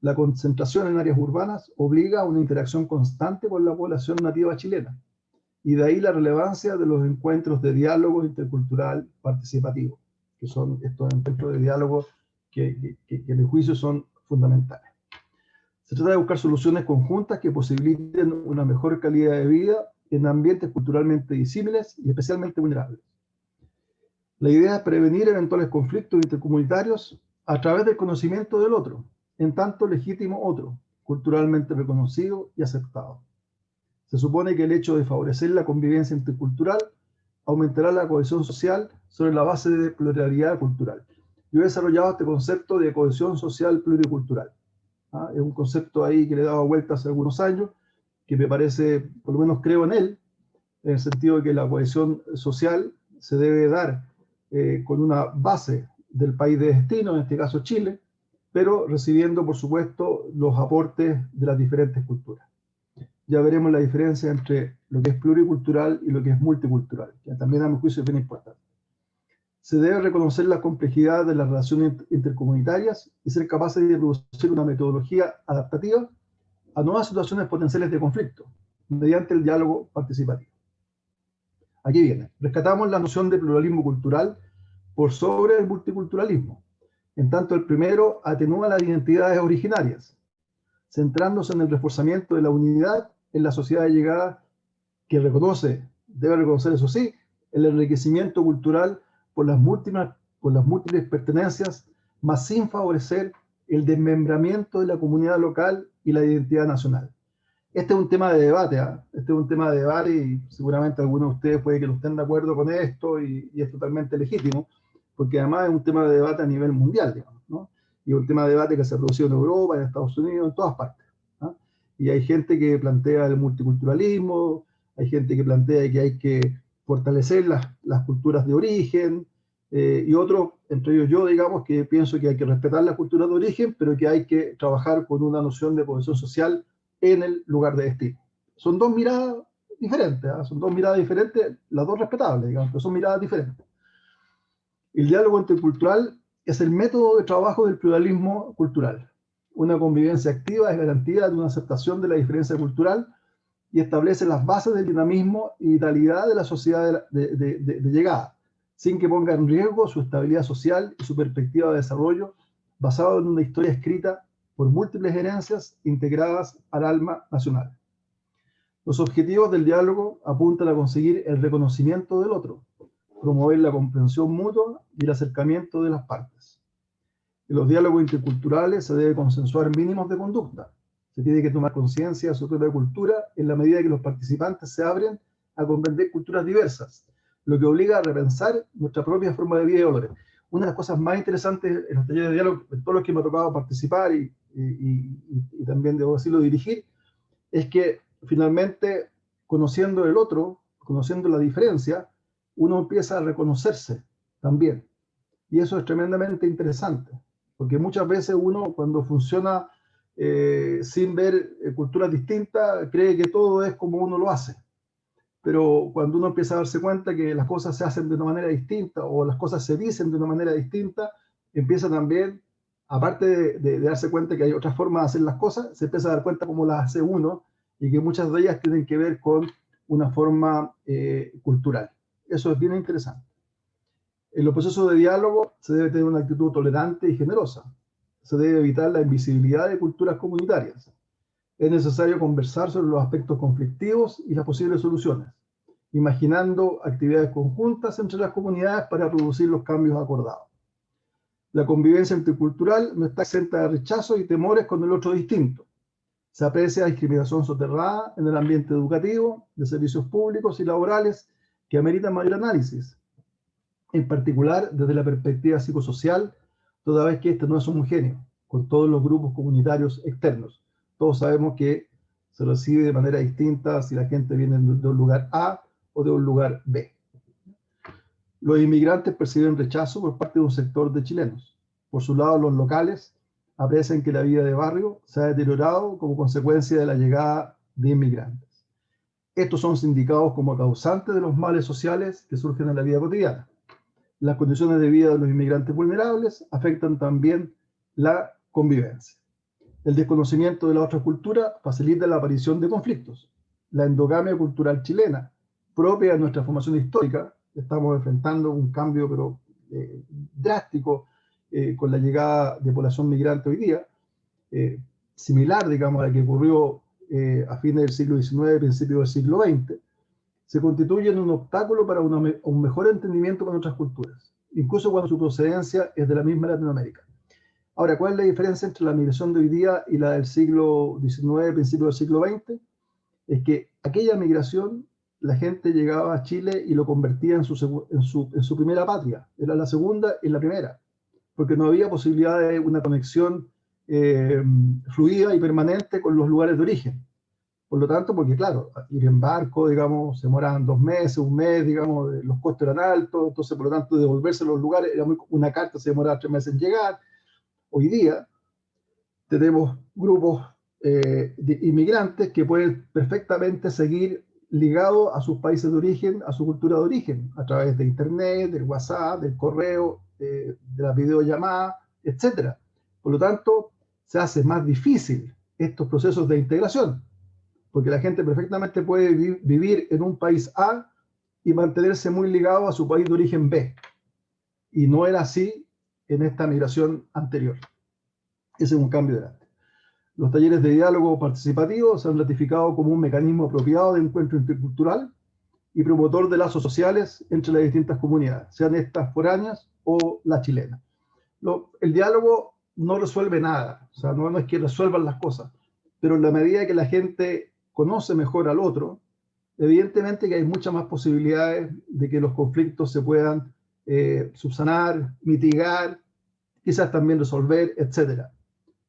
La concentración en áreas urbanas obliga a una interacción constante con la población nativa chilena, y de ahí la relevancia de los encuentros de diálogo intercultural participativo, que son estos encuentros de diálogo que en mi juicio son fundamentales. Se trata de buscar soluciones conjuntas que posibiliten una mejor calidad de vida en ambientes culturalmente disímiles y especialmente vulnerables. La idea es prevenir eventuales conflictos intercomunitarios a través del conocimiento del otro, en tanto legítimo otro, culturalmente reconocido y aceptado. Se supone que el hecho de favorecer la convivencia intercultural aumentará la cohesión social sobre la base de pluralidad cultural. Yo he desarrollado este concepto de cohesión social pluricultural. Es un concepto ahí que le he dado vueltas hace algunos años, que me parece, por lo menos creo en él, en el sentido de que la cohesión social se debe dar con una base del país de destino, en este caso Chile, pero recibiendo, por supuesto, los aportes de las diferentes culturas. Ya veremos la diferencia entre lo que es pluricultural y lo que es multicultural, que también a mi juicio es bien importante. Se debe reconocer la complejidad de las relaciones intercomunitarias y ser capaces de producir una metodología adaptativa a nuevas situaciones potenciales de conflicto, mediante el diálogo participativo. Aquí viene. Rescatamos la noción de pluralismo cultural por sobre el multiculturalismo. En tanto, el primero atenúa las identidades originarias, centrándose en el reforzamiento de la unidad en la sociedad de llegada, que debe reconocer, eso sí, el enriquecimiento cultural por las múltiples pertenencias, más sin favorecer el desmembramiento de la comunidad local y la identidad nacional. Este es un tema de debate, Este es un tema de debate y seguramente algunos de ustedes puede que no estén de acuerdo con esto y es totalmente legítimo, porque además es un tema de debate a nivel mundial, digamos, ¿no? Y un tema de debate que se ha producido en Europa, en Estados Unidos, en todas partes, ¿no? Y hay gente que plantea el multiculturalismo, hay gente que plantea que hay que fortalecer las culturas de origen, y otros, entre ellos yo, digamos, que pienso que hay que respetar las culturas de origen, pero que hay que trabajar con una noción de cohesión social en el lugar de destino. Son dos miradas diferentes, ¿eh? Son dos miradas diferentes, las dos respetables, digamos, pero son miradas diferentes. El diálogo intercultural es el método de trabajo del pluralismo cultural. Una convivencia activa es garantía de una aceptación de la diferencia cultural y establece las bases del dinamismo y vitalidad de la sociedad de llegada, sin que ponga en riesgo su estabilidad social y su perspectiva de desarrollo, basado en una historia escrita por múltiples herencias integradas al alma nacional. Los objetivos del diálogo apuntan a conseguir el reconocimiento del otro, promover la comprensión mutua y el acercamiento de las partes. En los diálogos interculturales se debe consensuar mínimos de conducta. Se tiene que tomar conciencia de su propia cultura en la medida que los participantes se abren a comprender culturas diversas, lo que obliga a repensar nuestra propia forma de vida y valores. Una de las cosas más interesantes en los talleres de diálogo, en todos los que me ha tocado participar y también, debo decirlo, dirigir, es que finalmente, conociendo el otro, conociendo la diferencia, uno empieza a reconocerse también. Y eso es tremendamente interesante, porque muchas veces uno, cuando funciona sin ver culturas distintas, cree que todo es como uno lo hace. Pero cuando uno empieza a darse cuenta que las cosas se hacen de una manera distinta o las cosas se dicen de una manera distinta, empieza también, aparte de darse cuenta que hay otras formas de hacer las cosas, se empieza a dar cuenta cómo las hace uno y que muchas de ellas tienen que ver con una forma cultural. Eso es bien interesante. En los procesos de diálogo se debe tener una actitud tolerante y generosa. Se debe evitar la invisibilidad de culturas comunitarias. Es necesario conversar sobre los aspectos conflictivos y las posibles soluciones, imaginando actividades conjuntas entre las comunidades para producir los cambios acordados. La convivencia intercultural no está exenta de rechazo y temores con el otro distinto. Se aprecia discriminación soterrada en el ambiente educativo, de servicios públicos y laborales que ameritan mayor análisis, en particular desde la perspectiva psicosocial, toda vez que este no es homogéneo, con todos los grupos comunitarios externos. Todos sabemos que se recibe de manera distinta si la gente viene de un lugar A o de un lugar B. Los inmigrantes perciben rechazo por parte de un sector de chilenos. Por su lado, los locales aprecian que la vida de barrio se ha deteriorado como consecuencia de la llegada de inmigrantes. Estos son sindicados como causantes de los males sociales que surgen en la vida cotidiana. Las condiciones de vida de los inmigrantes vulnerables afectan también la convivencia. El desconocimiento de la otra cultura facilita la aparición de conflictos. La endogamia cultural chilena, propia de nuestra formación histórica, estamos enfrentando un cambio pero drástico con la llegada de población migrante hoy día, similar, digamos, a la que ocurrió a fines del siglo XIX, principios del siglo XX, se constituyen un obstáculo para un mejor entendimiento con otras culturas, incluso cuando su procedencia es de la misma Latinoamérica. Ahora, ¿cuál es la diferencia entre la migración de hoy día y la del siglo XIX, principios del siglo XX? Es que aquella migración, la gente llegaba a Chile y lo convertía en su primera patria. Era la segunda y la primera, porque no había posibilidad de una conexión fluida y permanente con los lugares de origen. Por lo tanto, porque claro, ir en barco, digamos, se demoraban 2 meses, un mes, digamos, los costos eran altos, entonces por lo tanto devolverse a los lugares, una carta se demoraba 3 meses en llegar. Hoy día tenemos grupos de inmigrantes que pueden perfectamente seguir ligados a sus países de origen, a su cultura de origen, a través de internet, del WhatsApp, del correo, de la videollamada, etc. Por lo tanto, se hace más difícil estos procesos de integración, porque la gente perfectamente puede vivir en un país A y mantenerse muy ligado a su país de origen B. Y no era así en esta migración anterior. Ese es un cambio grande. Los talleres de diálogo participativo se han ratificado como un mecanismo apropiado de encuentro intercultural y promotor de lazos sociales entre las distintas comunidades, sean estas foráneas o las chilenas. El diálogo no resuelve nada, o sea, no es que resuelvan las cosas, pero en la medida que la gente conoce mejor al otro, evidentemente que hay muchas más posibilidades de que los conflictos se puedan subsanar, mitigar, quizás también resolver, etcétera.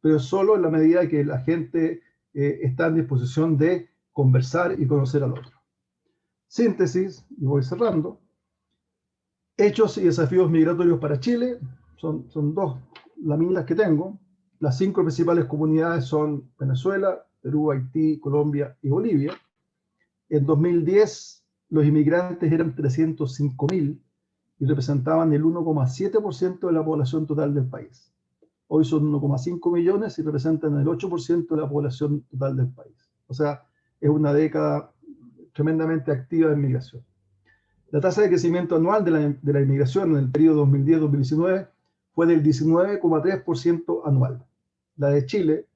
Pero solo en la medida que la gente está en disposición de conversar y conocer al otro. Síntesis, y voy cerrando. Hechos y desafíos migratorios para Chile, son dos láminas que tengo. Las 5 principales comunidades son Venezuela, Perú, Haití, Colombia y Bolivia. En 2010 los inmigrantes eran 305.000 y representaban el 1,7% de la población total del país. Hoy son 1,5 millones y representan el 8% de la población total del país. O sea, es una década tremendamente activa de migración. La tasa de crecimiento anual de la inmigración en el periodo 2010-2019 fue del 19,3% anual. La de Chile,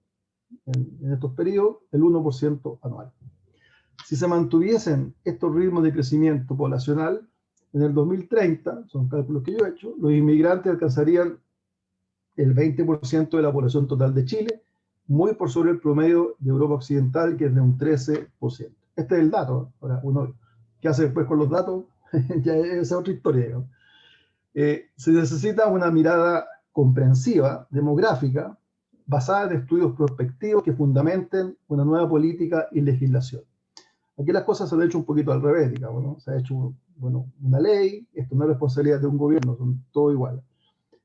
en estos periodos, el 1% anual. Si se mantuviesen estos ritmos de crecimiento poblacional, en el 2030, son cálculos que yo he hecho, los inmigrantes alcanzarían el 20% de la población total de Chile, muy por sobre el promedio de Europa Occidental, que es de un 13%. Este es el dato. Ahora, uno, ¿qué hace después con los datos? Ya es otra historia, ¿no? Se necesita una mirada comprensiva, demográfica, basada en estudios prospectivos que fundamenten una nueva política y legislación. Aquí las cosas se han hecho un poquito al revés, digamos, ¿no? Se ha hecho, bueno, una ley, esto no es responsabilidad de un gobierno, son todo igual.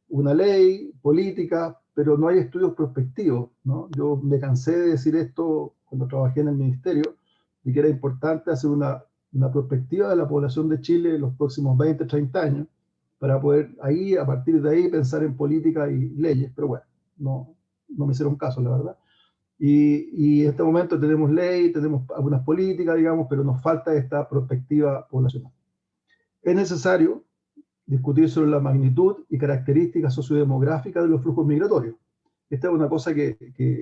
Una ley, política, pero no hay estudios prospectivos, ¿no? Yo me cansé de decir esto cuando trabajé en el ministerio, y que era importante hacer una perspectiva de la población de Chile en los próximos 20, 30 años, para poder ahí, a partir de ahí, pensar en política y leyes, pero bueno, no me hicieron caso, la verdad. Y en este momento tenemos ley, tenemos algunas políticas, digamos, pero nos falta esta perspectiva poblacional. Es necesario discutir sobre la magnitud y características sociodemográficas de los flujos migratorios. Esta es una cosa que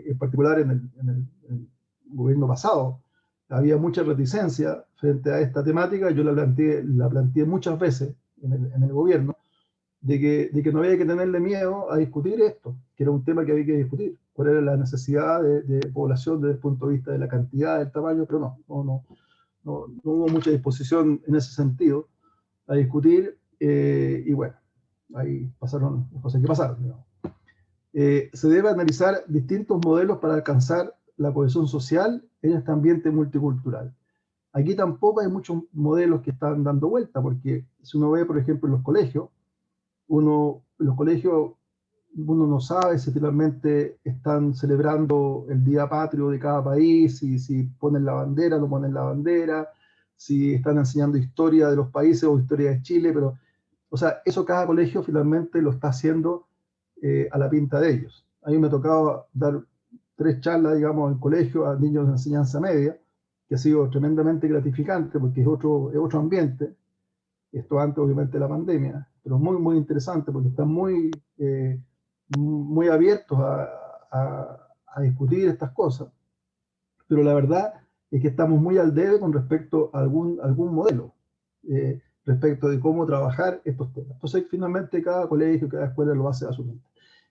en particular en el gobierno pasado había mucha reticencia frente a esta temática. Yo la planteé muchas veces en el gobierno, de que no había que tenerle miedo a discutir esto, que era un tema que había que discutir, cuál era la necesidad de población desde el punto de vista de la cantidad, del tamaño, pero no hubo mucha disposición en ese sentido a discutir, y bueno, ahí pasaron las cosas que pasaron, digamos. Se debe analizar distintos modelos para alcanzar la cohesión social en este ambiente multicultural. Aquí tampoco hay muchos modelos que están dando vuelta, porque si uno ve, por ejemplo, en los colegios, uno no sabe si finalmente están celebrando el Día Patrio de cada país, si ponen la bandera, no ponen la bandera, si están enseñando historia de los países o historia de Chile, pero, o sea, eso cada colegio finalmente lo está haciendo a la pinta de ellos. A mí me ha tocado dar 3 charlas, digamos, en colegio a niños de enseñanza media, que ha sido tremendamente gratificante porque es otro ambiente. Esto antes, obviamente, de la pandemia, pero muy interesante porque están muy abiertos a discutir estas cosas. Pero la verdad es que estamos muy al debe con respecto a algún modelo, respecto de cómo trabajar estos temas. Entonces, finalmente, cada colegio, cada escuela lo hace a su mente.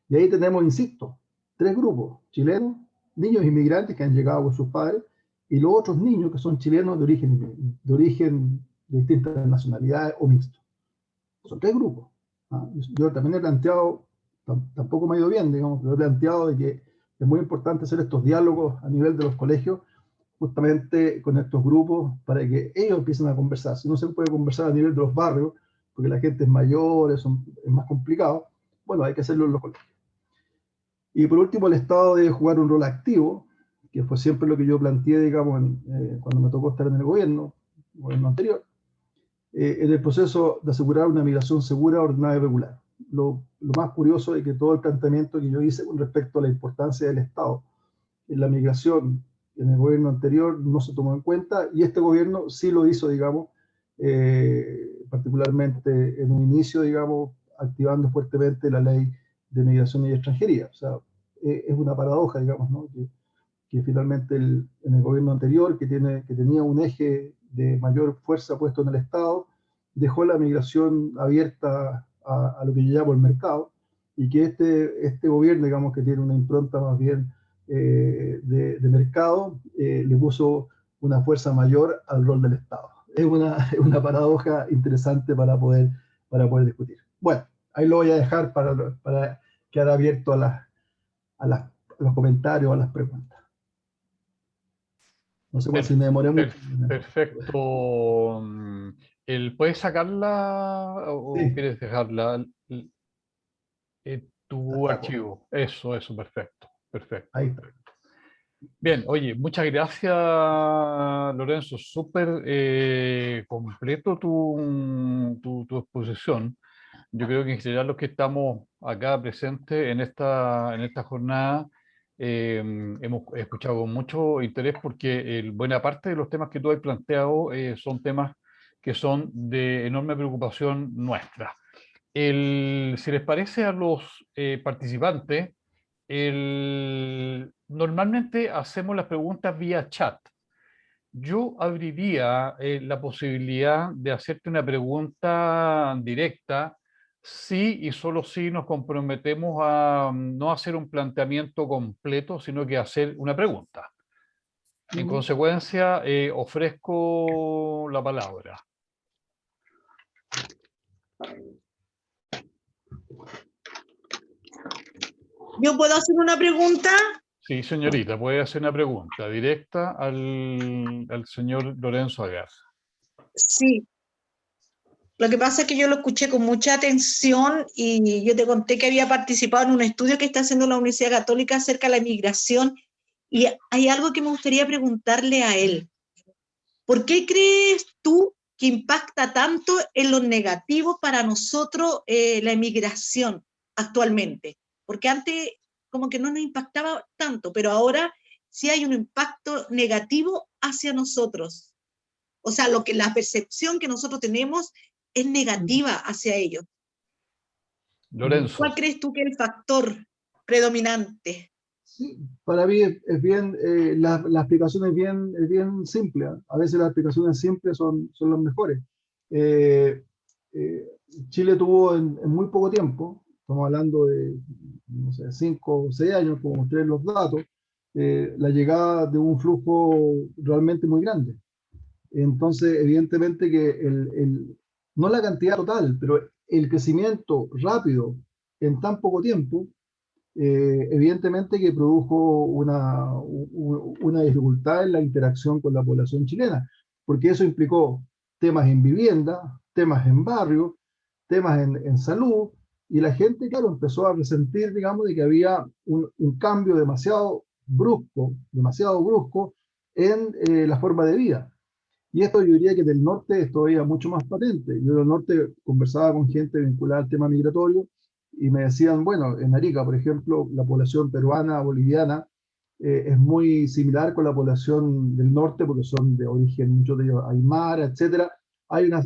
Y ahí tenemos, insisto, 3 grupos: chilenos, niños inmigrantes que han llegado con sus padres, y los otros niños que son chilenos de origen de distintas nacionalidades o mixtos. Son 3 grupos. ¿Ah? Yo también he planteado, tampoco me ha ido bien, digamos, pero he planteado de que es muy importante hacer estos diálogos a nivel de los colegios, justamente con estos grupos, para que ellos empiecen a conversar. Si no se puede conversar a nivel de los barrios, porque la gente es mayor, es más complicado, bueno, hay que hacerlo en los colegios. Y por último, el Estado debe jugar un rol activo, que fue siempre lo que yo planteé, digamos, cuando me tocó estar en el gobierno anterior, en el proceso de asegurar una migración segura, ordenada y regular. Lo más curioso es que todo el planteamiento que yo hice con respecto a la importancia del Estado en la migración en el gobierno anterior no se tomó en cuenta, y este gobierno sí lo hizo, digamos, particularmente en un inicio, digamos, activando fuertemente la ley de migración y extranjería. O sea, es una paradoja, digamos, ¿no? Que finalmente en el gobierno anterior, que tenía un eje de mayor fuerza puesto en el Estado, dejó la migración abierta a lo que yo llamo el mercado, y que este gobierno, digamos, que tiene una impronta más bien de mercado, le puso una fuerza mayor al rol del Estado. Es una paradoja interesante para poder discutir. Bueno, ahí lo voy a dejar para quedar abierto a los comentarios, a las preguntas. No sé Per- si me demoré mucho. Perfecto. ¿Puedes sacarla o Sí, quieres dejarla la tu saco. archivo? Eso, perfecto, perfecto, Ahí está. perfecto. Bien, oye, muchas gracias, Lorenzo. Súper completo tu exposición. Yo creo que en general los que estamos acá presentes en esta jornada hemos escuchado con mucho interés porque buena parte de los temas que tú has planteado son temas que son de enorme preocupación nuestra. Si les parece a los participantes, normalmente hacemos las preguntas vía chat. Yo abriría la posibilidad de hacerte una pregunta directa si y solo si nos comprometemos a no hacer un planteamiento completo, sino que hacer una pregunta. En Ujú. consecuencia, ofrezco la palabra. ¿Yo puedo hacer una pregunta? Sí, señorita, puede hacer una pregunta directa al señor Lorenzo Agar. Sí. Lo que pasa es que yo lo escuché con mucha atención y yo te conté que había participado en un estudio que está haciendo la Universidad Católica acerca de la migración y hay algo que me gustaría preguntarle a él. ¿Por qué crees tú que impacta tanto en lo negativo para nosotros la emigración actualmente? Porque antes como que no nos impactaba tanto, pero ahora sí hay un impacto negativo hacia nosotros. O sea, la percepción que nosotros tenemos es negativa hacia ellos. ¿Cuál Lorenzo. crees tú que es el factor predominante? Sí, para mí es bien, la explicación es bien simple. ¿Ah? A veces las explicaciones simples son las mejores. Eh, eh, Chile tuvo en muy poco tiempo, estamos hablando de, no sé, 5 o 6 años, como mostré en los datos, la llegada de un flujo realmente muy grande. Entonces, evidentemente que no la cantidad total, pero el crecimiento rápido en tan poco tiempo evidentemente que produjo una dificultad en la interacción con la población chilena, porque eso implicó temas en vivienda, temas en barrio, temas en salud, y la gente, claro, empezó a resentir, digamos, de que había un cambio demasiado brusco en la forma de vida. Y esto yo diría que del norte es todavía mucho más patente. Yo del norte conversaba con gente vinculada al tema migratorio y me decían, bueno, en Arica, por ejemplo, la población peruana, boliviana, es muy similar con la población del norte porque son de origen, muchos de ellos aymara, etcétera. Hay una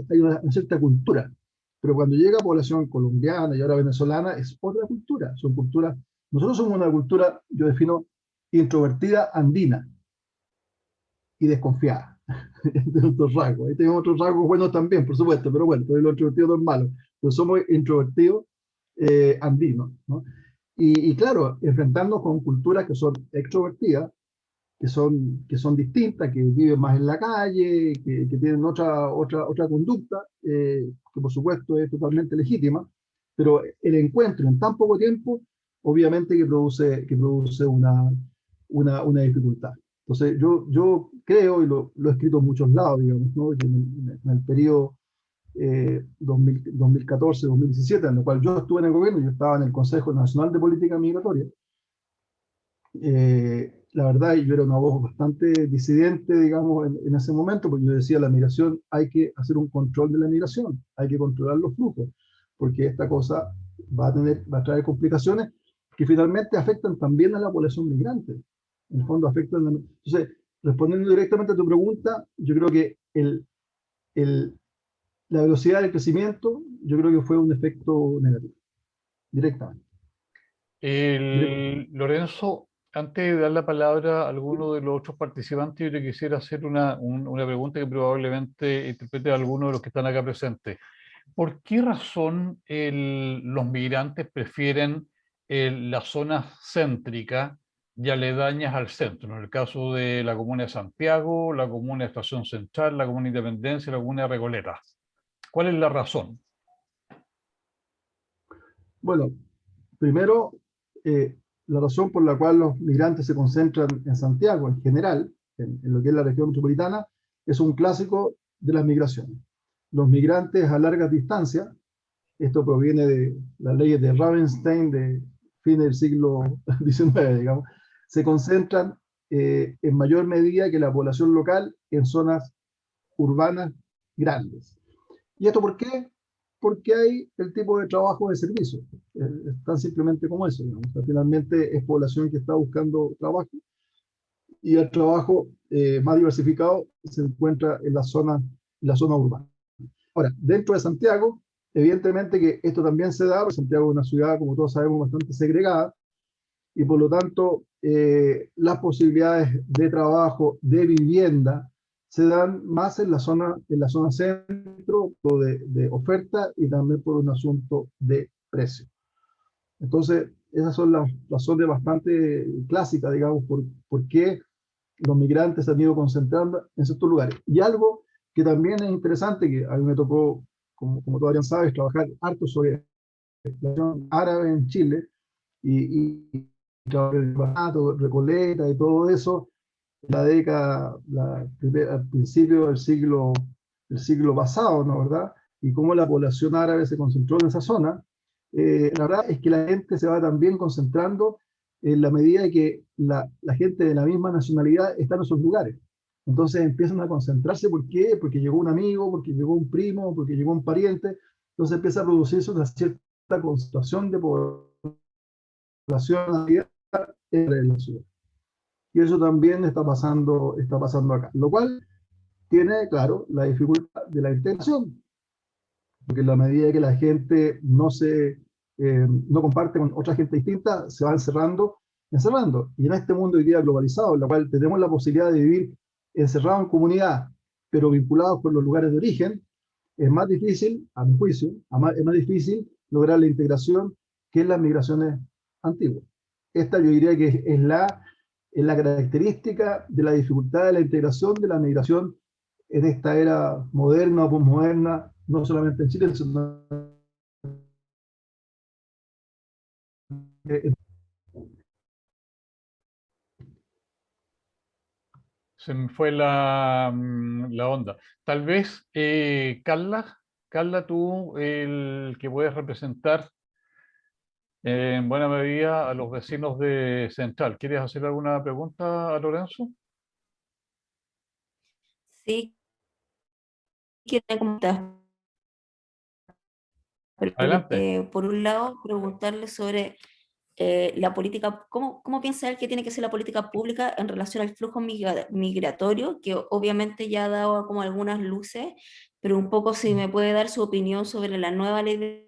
cierta cultura. Pero cuando llega población colombiana y ahora venezolana, es otra cultura. Son culturas, nosotros somos una cultura, yo defino, introvertida andina y desconfiada de otros rasgos. Ahí tenemos otros rasgos buenos también, por supuesto, pero bueno, los introvertidos no es malo. Pero somos introvertidos andinos, ¿no? Y claro, enfrentarnos con culturas que son extrovertidas, que son distintas, que viven más en la calle, que tienen otra conducta, que por supuesto es totalmente legítima, pero el encuentro en tan poco tiempo, obviamente que produce una dificultad. Entonces, yo creo, y lo he escrito en muchos lados, digamos, ¿no? Que en el periodo 2014-2017, en el cual yo estuve en el gobierno, yo estaba en el Consejo Nacional de Política Migratoria, la verdad, yo era una voz bastante disidente, digamos, en ese momento, porque yo decía, la migración, hay que hacer un control de la migración, hay que controlar los flujos, porque esta cosa va a traer complicaciones que finalmente afectan también a la población migrante. En el fondo afectan Entonces, respondiendo directamente a tu pregunta, yo creo que el, la velocidad del crecimiento, yo creo que fue un efecto negativo, directamente. Lorenzo, antes de dar la palabra a alguno de los otros participantes, yo te quisiera hacer una pregunta que probablemente interprete a alguno de los que están acá presentes. ¿Por qué razón los migrantes prefieren las zonas céntricas y aledañas al centro? En el caso de la comuna de Santiago, la comuna de Estación Central, la comuna de Independencia, la comuna de Recoleta. ¿Cuál es la razón? Bueno, primero, la razón por la cual los migrantes se concentran en Santiago en general en lo que es la región metropolitana, es un clásico de las migraciones. Los migrantes a largas distancias, esto proviene de las leyes de Ravenstein de fin del siglo XIX, digamos, se concentran en mayor medida que la población local en zonas urbanas grandes. ¿Y esto por qué? Porque hay el tipo de trabajo de servicio. Es tan simplemente como eso, digamos. O sea, finalmente es población que está buscando trabajo y el trabajo más diversificado se encuentra en la zona urbana. Ahora, dentro de Santiago, evidentemente que esto también se da, porque Santiago es una ciudad, como todos sabemos, bastante segregada, y por lo tanto las posibilidades de trabajo, de vivienda, se dan más en la zona centro de oferta y también por un asunto de precio. Entonces, esas son las razones bastante clásicas, digamos, por qué los migrantes se han ido concentrando en ciertos lugares. Y algo que también es interesante, que a mí me tocó, como tú, Adrián, sabes, trabajar harto sobre la nación árabe en Chile, y trabajar el Banato, Recoleta y todo eso, la década, al principio del siglo pasado, ¿no? ¿Verdad? Y cómo la población árabe se concentró en esa zona, la verdad es que la gente se va también concentrando en la medida que la gente de la misma nacionalidad está en esos lugares. Entonces empiezan a concentrarse, ¿por qué? Porque llegó un amigo, porque llegó un primo, porque llegó un pariente, entonces empieza a producirse una cierta concentración de población en la ciudad. Y eso también está pasando acá, lo cual tiene, claro, la dificultad de la integración, porque en la medida que la gente no comparte con otra gente distinta, se va encerrando. Y en este mundo hoy día globalizado, en el cual tenemos la posibilidad de vivir encerrados en comunidad, pero vinculados con los lugares de origen, es más difícil, a mi juicio, es más difícil lograr la integración que en las migraciones antiguas. Esta yo diría que es la característica de la dificultad de la integración de la migración en esta era moderna o posmoderna, no solamente en Chile, sino en... Se me fue la onda. Tal vez, Carla, tú, el que puedes representar en buena medida a los vecinos de Central. ¿Quieres hacer alguna pregunta a Lorenzo? Sí, quiero comentar. Adelante. Por un lado, preguntarle sobre la política, ¿cómo piensa él que tiene que ser la política pública en relación al flujo migratorio, que obviamente ya ha dado como algunas luces, pero un poco si me puede dar su opinión sobre la nueva ley de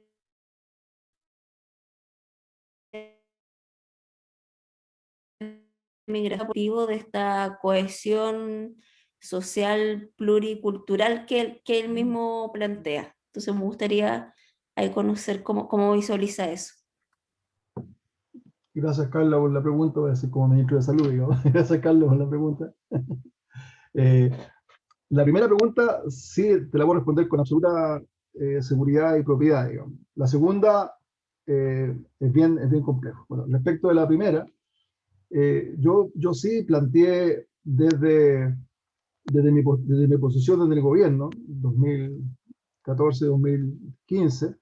migrativo, de esta cohesión social pluricultural que él mismo plantea. Entonces me gustaría conocer cómo visualiza eso. Gracias, Carla, por la pregunta. Voy a decir como ministro de Salud, digamos. Gracias, Carlos, por la pregunta. Eh, la primera pregunta, sí, te la voy a responder con absoluta seguridad y propiedad, digamos. La segunda es bien complejo. Bueno, respecto de la primera, yo sí planteé desde mi posición en el gobierno, 2014-2015,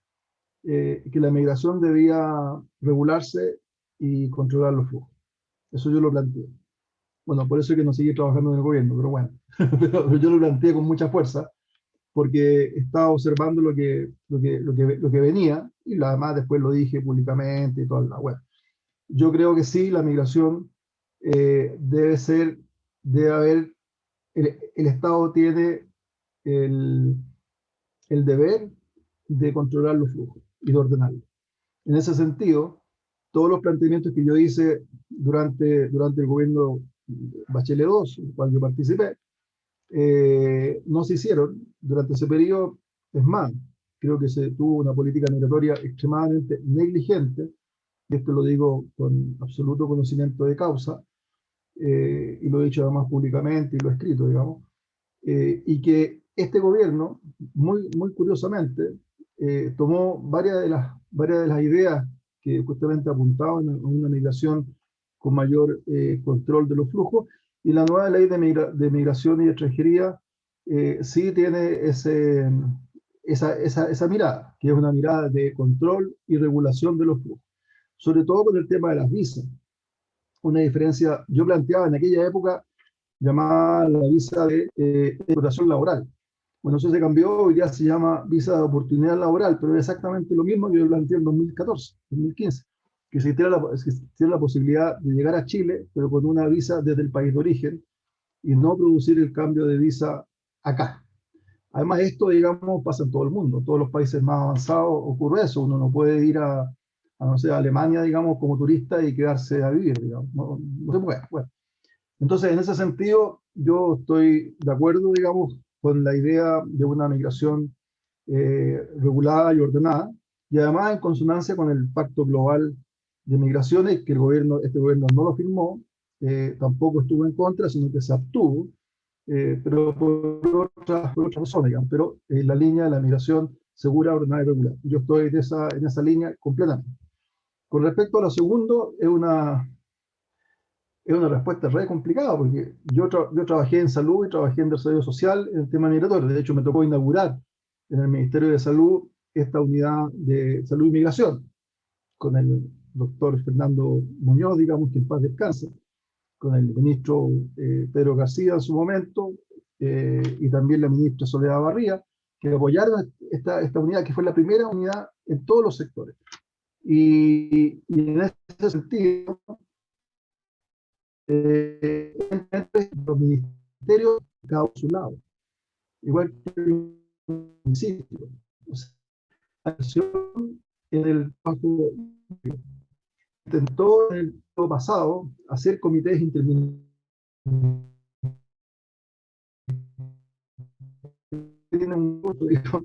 que la migración debía regularse y controlar los flujos. Eso yo lo planteé. Bueno, por eso es que no seguí trabajando en el gobierno, pero bueno, pero yo lo planteé con mucha fuerza, porque estaba observando lo que venía, y además después lo dije públicamente y toda la web. Yo creo que sí, la migración debe haber, el Estado tiene el, el deber de controlar los flujos y de ordenarlos. En ese sentido, todos los planteamientos que yo hice durante el gobierno Bachelet II, en el cual yo participé, no se hicieron durante ese periodo. Es más, creo que se tuvo una política migratoria extremadamente negligente, y esto lo digo con absoluto conocimiento de causa, y lo he dicho además públicamente y lo he escrito, digamos, y que este gobierno, muy curiosamente, tomó varias de las ideas que justamente apuntaban a una migración con mayor control de los flujos, Y la nueva ley de migración y extranjería sí tiene esa mirada, que es una mirada de control y regulación de los flujos, sobre todo con el tema de las visas. Una diferencia, yo planteaba en aquella época, llamada la visa de explotación laboral. Bueno, eso se cambió, hoy día se llama visa de oportunidad laboral, pero es exactamente lo mismo que yo planteé en 2014, 2015, que existiera la posibilidad de llegar a Chile, pero con una visa desde el país de origen, y no producir el cambio de visa acá. Además, esto, digamos, pasa en todo el mundo. En todos los países más avanzados ocurre eso. Uno no puede ir no sé, a Alemania, digamos, como turista y quedarse a vivir, digamos. No, no se puede. Bueno, entonces, en ese sentido, yo estoy de acuerdo, digamos, con la idea de una migración regulada y ordenada, y además en consonancia con el Pacto Global de Migraciones, que este gobierno no lo firmó, tampoco estuvo en contra, sino que se abstuvo, pero por otras razones, digamos, pero en la línea de la migración segura, ordenada y regular. Yo estoy en esa línea completamente. Con respecto a lo segundo, es una respuesta re complicada, porque yo trabajé en salud y trabajé en desarrollo social en el tema migratorio. De hecho, me tocó inaugurar en el Ministerio de Salud esta unidad de salud y migración, con el doctor Fernando Muñoz, digamos, que en paz descanse, con el ministro Pedro García en su momento, y también la ministra Soledad Barría, que apoyaron esta unidad, que fue la primera unidad en todos los sectores. Y en ese sentido, los ministerios cada uno a su lado, igual que el municipio. O sea, la acción en el trabajo intentó en el tiempo pasado hacer comités interministeriales que tienen un costo, digamos,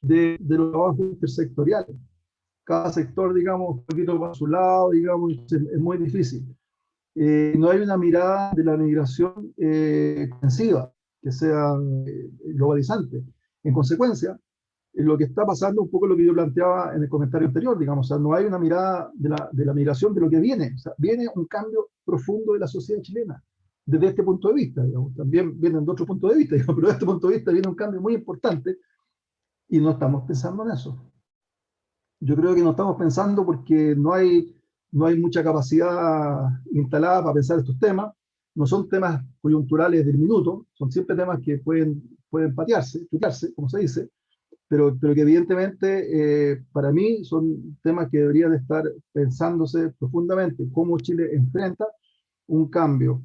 de los trabajos intersectoriales. Cada sector, digamos, un poquito para su lado, digamos, es muy difícil. No hay una mirada de la migración extensiva, que sea globalizante. En consecuencia, lo que está pasando, un poco lo que yo planteaba en el comentario anterior, digamos, o sea, no hay una mirada de la migración de lo que viene. O sea, viene un cambio profundo de la sociedad chilena, desde este punto de vista, digamos. También vienen de otro punto de vista, digamos, pero desde este punto de vista viene un cambio muy importante y no estamos pensando en eso. Yo creo que no estamos pensando porque no hay mucha capacidad instalada para pensar estos temas. No son temas coyunturales del minuto, son siempre temas que pueden patearse, tutearse, como se dice, pero que evidentemente para mí son temas que deberían estar pensándose profundamente, cómo Chile enfrenta un cambio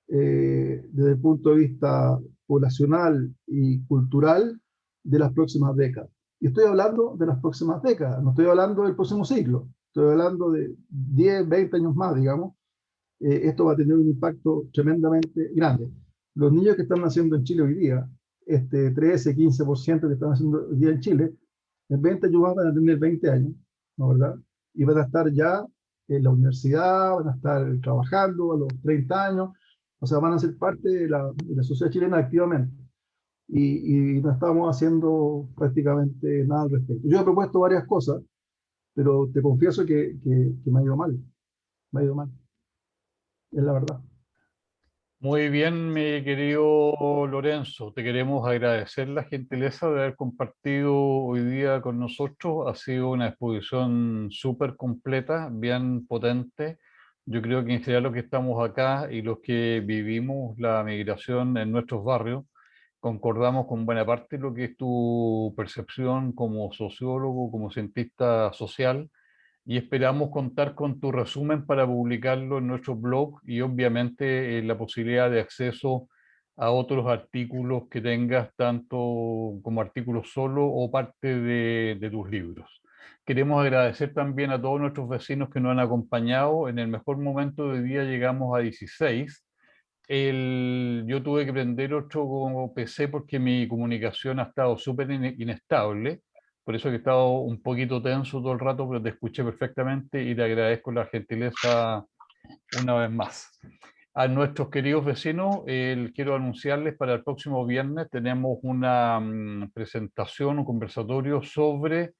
desde el punto de vista poblacional y cultural de las próximas décadas. Y estoy hablando de las próximas décadas, no estoy hablando del próximo siglo, estoy hablando de 10, 20 años más, digamos. Esto va a tener un impacto tremendamente grande. Los niños que están naciendo en Chile hoy día, 13, 15% que están naciendo hoy día en Chile, en 20 años más van a tener 20 años, ¿no es verdad? Y van a estar ya en la universidad, van a estar trabajando a los 30 años, o sea, van a ser parte de la sociedad chilena activamente. Y no estamos haciendo prácticamente nada al respecto. Yo he propuesto varias cosas, pero te confieso que me ha ido mal. Me ha ido mal. Es la verdad. Muy bien, mi querido Lorenzo, te queremos agradecer la gentileza de haber compartido hoy día con nosotros. Ha sido una exposición súper completa, bien potente. Yo creo que en general los que estamos acá y los que vivimos la migración en nuestros barrios, concordamos con buena parte de lo que es tu percepción como sociólogo, como cientista social, y esperamos contar con tu resumen para publicarlo en nuestro blog y obviamente la posibilidad de acceso a otros artículos que tengas, tanto como artículos solo o parte de tus libros. Queremos agradecer también a todos nuestros vecinos que nos han acompañado. En el mejor momento del día llegamos a 16. Yo tuve que prender otro PC porque mi comunicación ha estado súper inestable. Por eso que he estado un poquito tenso todo el rato, pero te escuché perfectamente y te agradezco la gentileza una vez más. A nuestros queridos vecinos, quiero anunciarles para el próximo viernes tenemos una presentación, un conversatorio sobre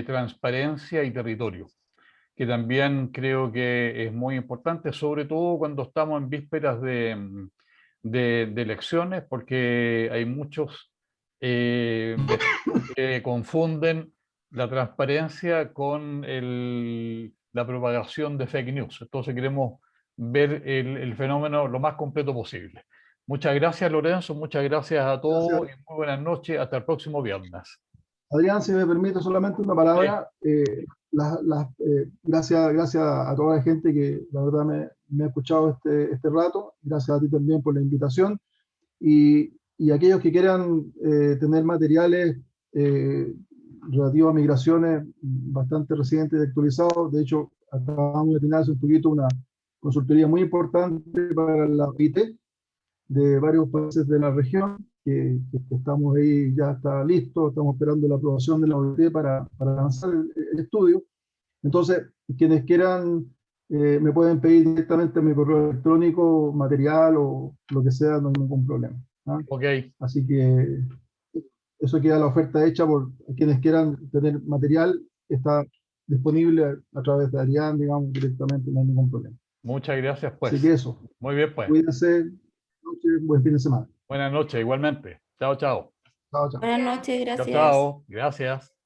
transparencia y territorio. que también creo que es muy importante, sobre todo cuando estamos en vísperas de elecciones, porque hay muchos que confunden la transparencia con la propagación de fake news. Entonces queremos ver el fenómeno lo más completo posible. Muchas gracias, Lorenzo, muchas gracias a todos y muy buenas noches. Hasta el próximo viernes. Adrián, si me permite solamente una palabra, gracias a toda la gente que la verdad me ha escuchado este rato, gracias a ti también por la invitación, y aquellos que quieran tener materiales relativos a migraciones bastante recientes y actualizados. De hecho, acabamos de tener hace un poquito una consultoría muy importante para la OIT de varios países de la región, que estamos ahí, ya está listo, estamos esperando la aprobación de la OIT para lanzar el estudio. Entonces, quienes quieran, me pueden pedir directamente a mi correo electrónico material o lo que sea, no hay ningún problema. ¿Ah? Ok, Así que eso queda la oferta hecha por quienes quieran tener material, está disponible a través de Arián, digamos, directamente, no hay ningún problema. muchas gracias, pues. Así que eso, Muy bien, pues. cuídense, buen fin de semana. Buenas noches, igualmente. Chao, chao. Chao, chao. Buenas noches, Chao, gracias. chao. Gracias.